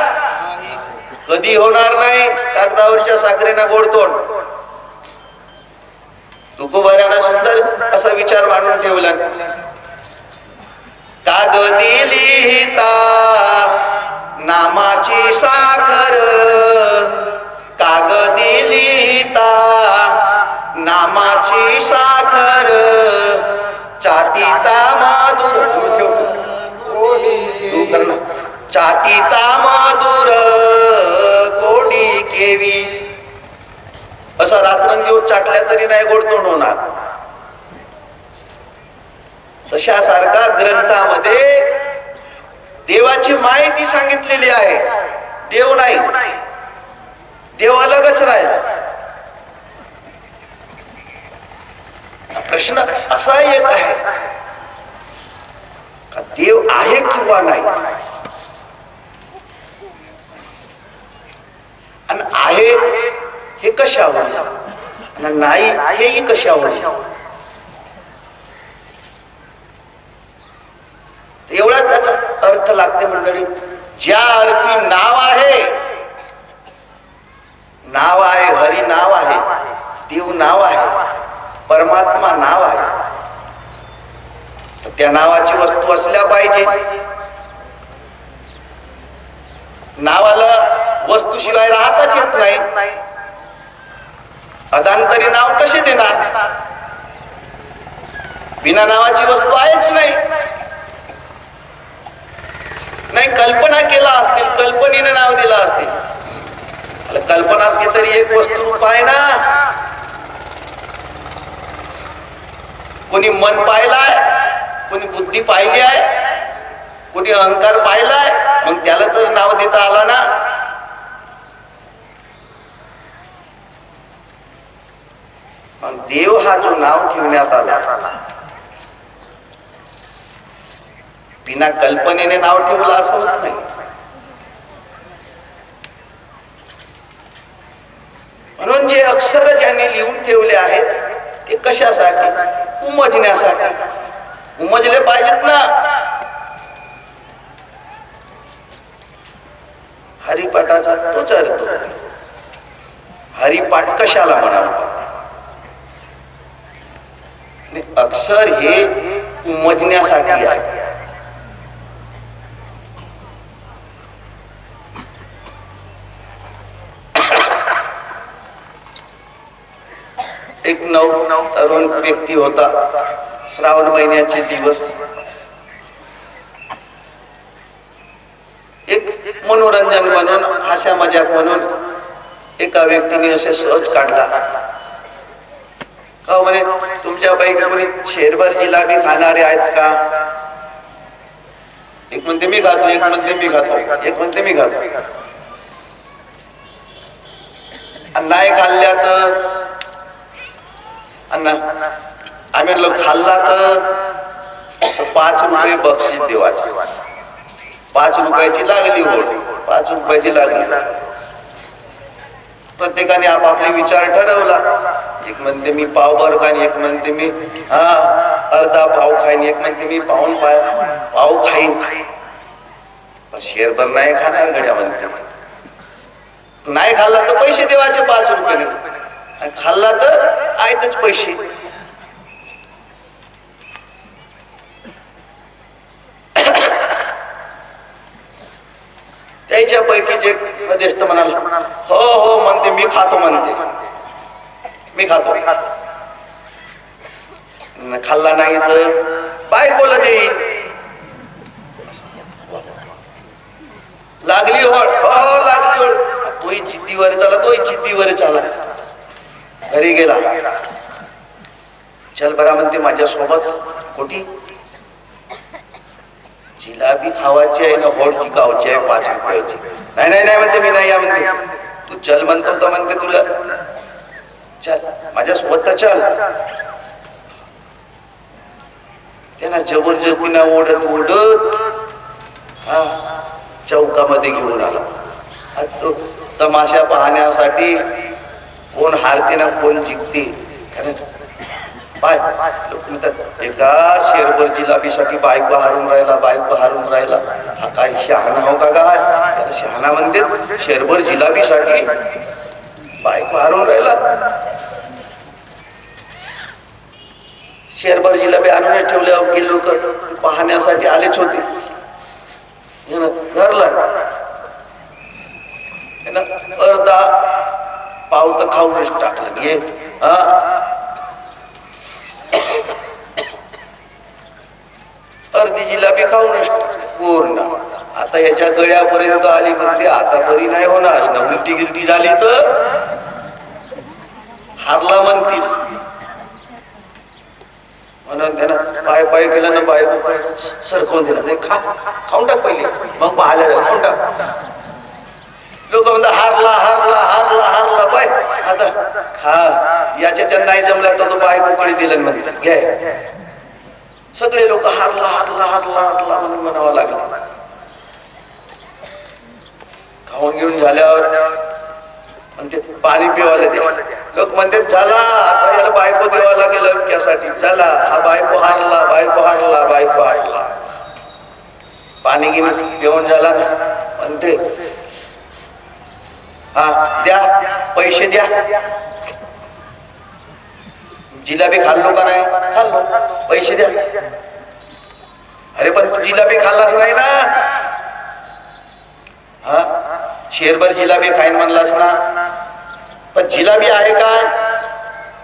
Speaker 1: कधी होणार नाही. कागदावरच्या साखरेना गोडतोंड. तुकोबारानं सुंदर असा विचार मांडून ठेवला. कागदी लिहिता नामाची साखर, कागदी लिहिता नामाची साखर, चाटीता माधुर चाटीता माधुर गोडी केवी. असा रात्रंदिवस चाटल्या तरी नाही गोडतोंड होणार. तशासारखा ग्रंथामध्ये देवाची माहिती सांगितलेली आहे. देव नाही, देव अलगच राहिला. प्रश्न असा येत आहे का देव आहे किंवा नाही? आणि आहे हे कशावर आणि नाही हेही कशावर? एवढाच त्याचा अर्थ लागते मंडळी. ज्या अर्थी नाव आहे, नाव आहे, हरी नाव आहे, देव नाव आहे, परमात्मा नाव आहे, तर त्या नावाची वस्तू असल्या पाहिजे. नावाला वस्तूशिवाय राहताच येत नाही. अदांतरी नाव कसे देणार? बिना नावाची वस्तू आहेच नाही. नाही कल्पना केला असतील, कल्पनेने नाव दिलं असतील. कल्पनात तरी एक वस्तू रूप आहे ना. कोणी मन पाहिलाय, कोणी बुद्धी पाहिली आहे, कोणी अहंकार पाहिलाय, मग त्याला तर नाव देता आला ना. मग देव हा जो नाव ठेवण्यात आला, बिना कल्पनेने नाव ठेवलं असं होत नाही. म्हणून जे अक्षर ज्यांनी लिहून ठेवले आहेत ते कशासाठी? उमजण्यासाठी. उमजले पाहिजेत ना. हरिपाठाचा तोच अर्थ. हरिपाठ कशाला म्हणावं? अक्षर हे उमजण्यासाठी आहे. एक नऊ तरुण व्यक्ती होता. श्रावण महिन्याचे दिवस. एक मनोरंजन म्हणून, हास्या मजाक म्हणून एका व्यक्तीने असे सहज काढला. का म्हणे, तुमच्यापैकी कोणी शेरभर जिलाबी खाणारे आहेत का? एक म्हणते मी खातो, एक म्हणते मी खातो, एक म्हणते मी खातो. नाही खाल्ल्या तर आम्ही खाल्ला तर 5 रुपये बक्षीस देवाचे. 5 रुपयाची लागली होड, 5 रुपयाची लागली. प्रत्येकाने आपापले विचार ठरवला. एक म्हणते मी पावभर खाईन, एक म्हणते मी अर्धा पाव खाईन, एक म्हणते मी पाव खाईन. शेरभर नाही खाणार गड्या म्हणते. नाही खाल्ला तर पैसे देवाचे 5 रुपये, खाल्ला तर आहेतच पैसे. त्याच्या पैकीच एक मध्यस्थ म्हणाला, हो हो म्हणते मी खातो, म्हणते मी खातो. खाल्ला नाही तर बायकोला देईल. लागली होड, हो लागली होड. तोही जिद्दीवर चाला, तोही जिद्दीवर चाला. घरी गेला. चल बरा म्हणते माझ्यासोबत. कुठे? जिलाबी खावायची आहे ना, होडची गावची आहे 5 रुपयाची. नाही नाही नाही म्हणते मी नाही या म्हणते. तू चल म्हणतो तर म्हणते तुला. चल माझ्यासोबत तर चल. त्यांना जबरदस्तीनं ओढत ओढत चौकामध्ये घेऊन आला. तो तमाशा पाहण्यासाठी कोण हारते ना कोण जिंकते. पाय लोक म्हणतात एका शेरभर जिलाबीसाठी बायको हारून राहिला, बायको हारून राहिला. हा काय शहाणा हो का? काय त्याला शहाणा म्हणते? शेरभर जिलाबीसाठी बायको हारून राहिला. शेरभर जिलाबी आणून ठेवल्यावर गेले लोक पाहण्यासाठी आलेच होते. धरला अर्धा पाव तर खाऊनच टाकलं. ये अर्धी जिलाबी खाऊनच पूर्ण. आता याच्या गळ्यापर्यंत आली म्हणते आता बरी नाही होणार ना. उलटी गिलटी झाली तर हारला म्हणतील. म्हणून त्यानं पाय पाय केलं ना, बायको सरकवून दिला. नाही खाऊन टाक पहिले, मग पाहायला खाऊन टाक. लोक म्हणतात हारला हारला हारला हारला. पाय आता खा. याच्या नाही जमला तर तो बायकोकडे दिलं म्हणतात घ्या. सगळे लोक हारला हारला हारला हारला म्हणून म्हणावं लागलं. खाऊन घेऊन झाल्यावर म्हणते पाणी पिवायला दे. लोक म्हणते झाला आता याला बायको द्यावा लागेल अमक्यासाठी. झाला हा बायको हारला, बायको हारला, बायको हारला. पाणी घेऊन पिऊन झाला ना. म्हणते द्या पैसे द्या. जिलाबी खाल्लो का नाही? खाल्लो. पैसे द्या. अरे पण तू जिलाबी खाल्लाच नाही ना. हा, शेरभर जिलाबी खाईन म्हणलास ना, पण जिलाबी आहे का?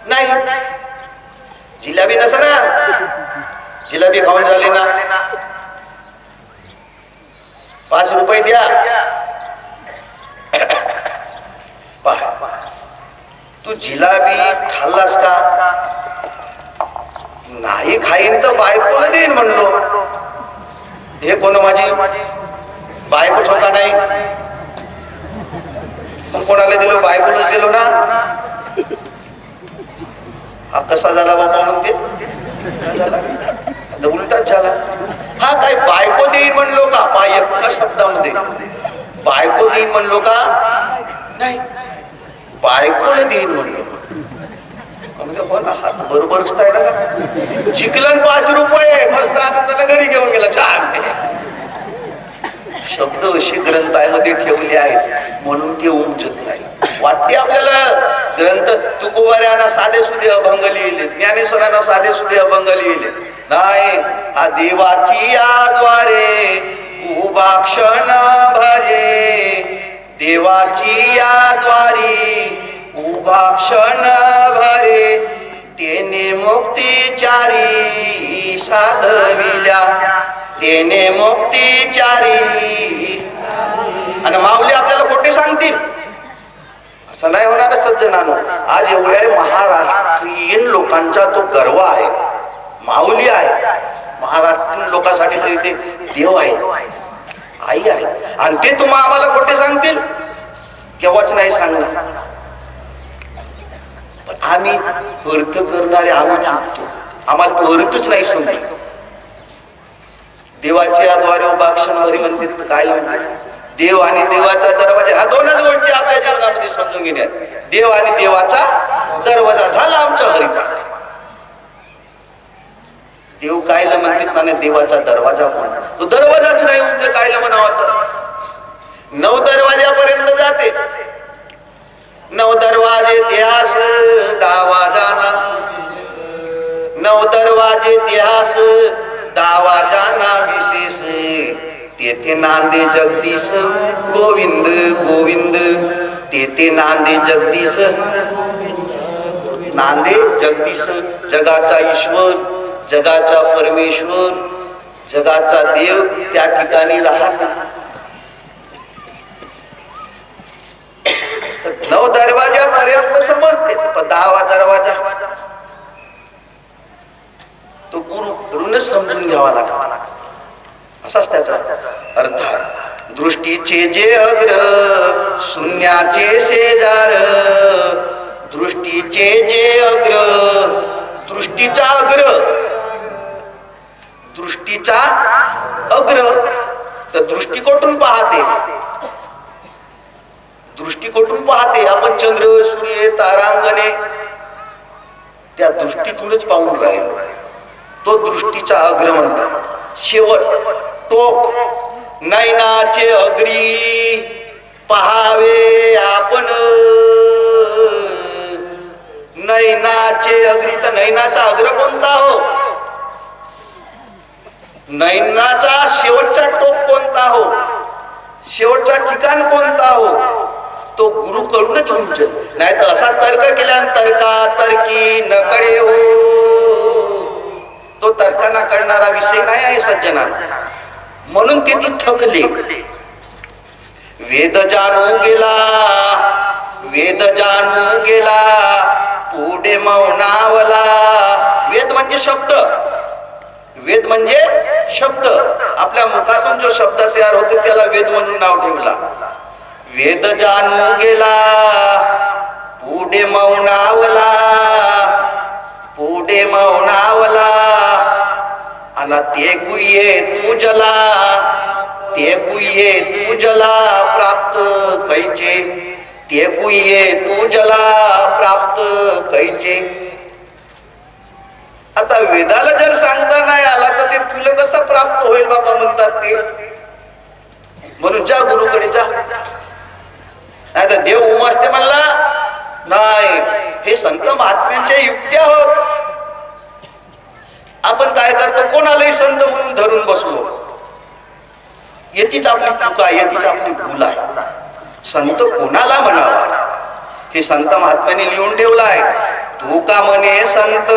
Speaker 1: नाही. जिलाबी नस ना, जिलाबी खाऊन झाले ना. 5 रुपये द्या. तू जिलाबी खाल्लास का? नाही खाईन तर बायकोला देईन म्हणलो. हे कोण माझी बायकोच होता नाही, मग कोणाला दिलो? बायकोलाच दिलो ना. हा कसा झाला बाबा म्हणते? उलटाच झाला. हा काय बायको देईन म्हणलो का? पाय एका शब्दामध्ये बायको देईन म्हणलो का? नाही, बायकोला देईन म्हणलो. म्हणजे हो ना, हात बरोबरच ना. चिकलन 5 रुपये मस्त आनंदाने घरी घेऊन गेला. छान शब्द असे ग्रंथामध्ये ठेवले आहेत म्हणून ते उमजत नाही. वाटते आपल्याला ग्रंथ तुकोबाऱ्यांना साधे सुधे अभंग लिहिले, ज्ञानेश्वरांना साधे सुधे अभंग लिहिले. नाही, हा देवाची याद्वारे उभा क्षण भरे, देवाची याद्वारी उभा क्षण भरे, तेने मुक्तिचारी साधविल्या, तेने मुक्तिचारी. आणि माऊली आपल्याला खोटे सांगतील असं नाही होणार सज्जनानो. आज एवढ्या महाराष्ट्रीयन लोकांचा तो गर्व आहे. माऊली आहे, महाराष्ट्रीयन लोकांसाठी तरी ते देव आहे, आई आहे. आणि ते तुम्हा आम्हाला खोटे सांगतील केव्हाच नाही सांगणार. पण आम्ही अर्थ करणारे आम्ही चुकतो. आम्हाला तो अर्थच नाही समजत. देवाच्या द्वारे उभा क्षणभरी म्हणते काय म्हणते? देव आणि देवाचा दरवाजा, ह्या दोनच गोष्टी आपल्या जीवनामध्ये समजून घेण्यात. देव आणि देवाचा दरवाजा झाला आमचा हरिपाठ. देव कायला म्हणतात ना, देवाचा दरवाजा पण तो दरवाजाच नाही. उद्या कायला म्हणावा? 9 दरवाजापर्यंत जाते. 9 दरवाजे इतिहास दावा जाना, 9 दरवाजे इतिहास दावा जाना विशेष, तेथे नांदे जगदीश गोविंद गोविंद, तेथे नांदे जगदीश, नांदे जगदीश. जगाचा ईश्वर, जगाचा परमेश्वर, जगाचा देव त्या ठिकाणी राहतो. 9 दरवाजापर्यंत समजते, पण 10वा दरवाजा तो गुरुकडूनच समजून घ्यावा लागला. असाच त्याचा अर्थ आहे. दृष्टीचे जे अग्र शून्याचे शेजार, दृष्टीचे जे अग्र, दृष्टीचा अग्र, दृष्टीचा अग्र. तर दृष्टी कुठून पाहते? दृष्टी कुठून पाहते? आपण चंद्र सूर्य तारांगणे त्या दृष्टीतूनच पाहून राहिलो. तो दृष्टीचा अग्र म्हणतात. शेवट टोक, नयनाचे अग्री पहावे आपण, नयनाचे अग्री. तर नयनाचा अग्र कोणता हो? नयनाचा शेवटचा टोक कोणता हो? शेवटचा ठिकाण कोणता हो? तो गुरुकडूनच उमजेल. नाही तर असा तर्क केल्यानंतर तर्का तर्की न कळे हो, तो तर्कांना करणारा विषय नाही आहे सज्जना. म्हणून ते ती थकले. वेद जाणू गेला, वेद जाणू गेला पुढे मौनावला. वेद म्हणजे शब्द, वेद म्हणजे शब्द. आपल्या मुखातून जो शब्द तयार होते त्याला वेद म्हणून नाव ठेवला. वेद जाणू गेला पुढे मौनावला, पुढे मौनावला. आणि ते गुह्ये तुझला, ते गुह्ये तुझला प्राप्त कैचे, ते गुह्ये तुझला प्राप्त कैचे. आता वेदाला जर सांगता नाही आला तर ते तुला कसं प्राप्त होईल बाबा म्हणतात ते. म्हणून जा गुरुकडे जा. नाही तर देव उमसते म्हणला नाही, हे संत महात्म्यांच्या युक्त्या होत. आपण काय करतो, कोणालाही संत म्हणून धरून बसलो. याचीच आपली चुका, याचीच आपली भूल आहे. संत कोणाला म्हणावा हे संत महात्म्याने लिहून ठेवलाय. तू का म्हणे संत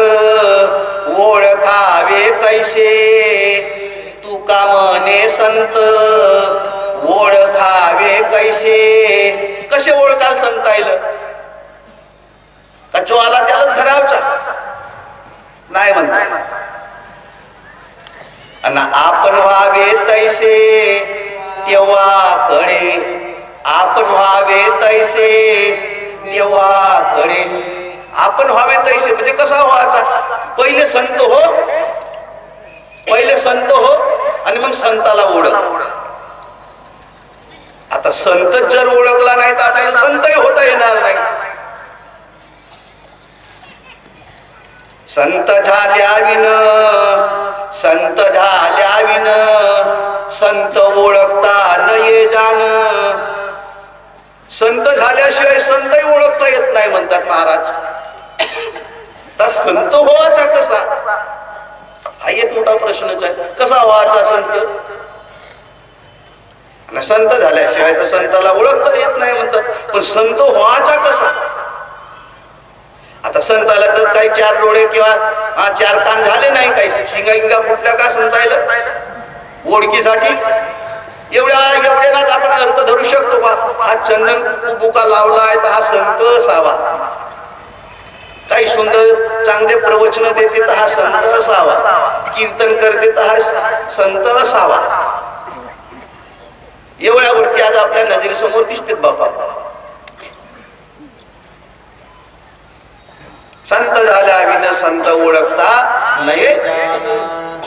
Speaker 1: ओळखावे कैसे, तू का म्हणे संत ओळखावे कैसे. कसे ओळखाल संत आयलं का जो आला त्यालाच धरावचा नाही म्हणतात. आणि आपण व्हावे तैसे तेव्हा कळे, आपण व्हावे तैसे तेव्हा कळे. आपण व्हावे तैसे म्हणजे कसा व्हायचा, पहिले संत हो, पहिले संत हो आणि मग संताला ओळख. आता संत जर ओळखला नाही तर आपल्याला संतही होता येणार नाही. संत झाल्याविन, संत झाल्याविन संत ओळखता नये जाण. संत झाल्याशिवाय संतही ओळखता येत नाही म्हणतात महाराज. तर संत व्हायचा कसा, हा एक मोठा प्रश्नच आहे. कसा व्हायचा संत, आणि संत झाल्याशिवाय तर संताला ओळखता येत नाही म्हणतात. पण संत व्हायचा कसा. आता संताला तर काही 4 डोळे किंवा 4 कान झाले नाही, काही शिंगा फुटल्या का संतायला ओळखीसाठी. एवढ्यानाच आपण अर्थ धरू शकतो बा, हा चंदन बुका लावलाय तर हा संत असावा. काही सुंदर चांगले प्रवचन देते तर हा संत असावा. कीर्तन करते तर हा संत असावा. एवढ्या गोष्टी आज आपल्या नजरेसमोर दिसतात बाबा. संत झाल्या विना संत ओळखता नये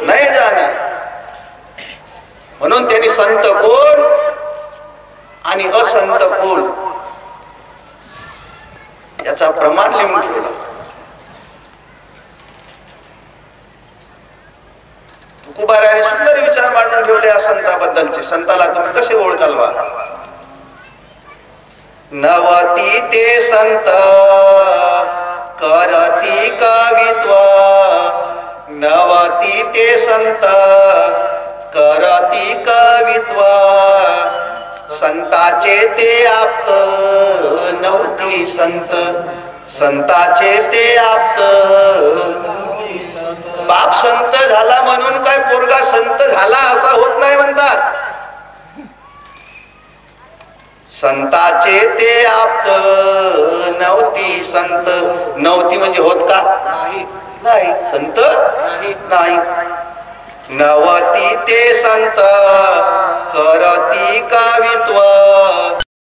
Speaker 1: नाही जाणे. म्हणून त्यांनी संत कोण आणि असंत कोण याचा प्रमाण लिहून ठेवला. तुकोबारायाने सुंदर विचार मांडून ठेवले या संताबद्दलचे. संताला तुम्ही कसे ओळखाल बा. नवती ते संत करती कवित्व, नवती ते संत करती कवित्व. संताचे ते आप्त नव्हती संत, संताचे ते आप्त. बाप संत झाला म्हणून काय पोरगा संत झाला असा होत नाही म्हणतात. संताचे ते आप्त नव्हती संत. नव्हती म्हणजे होत का नाही, संत नाही. नवती ते संत करती कवित्व,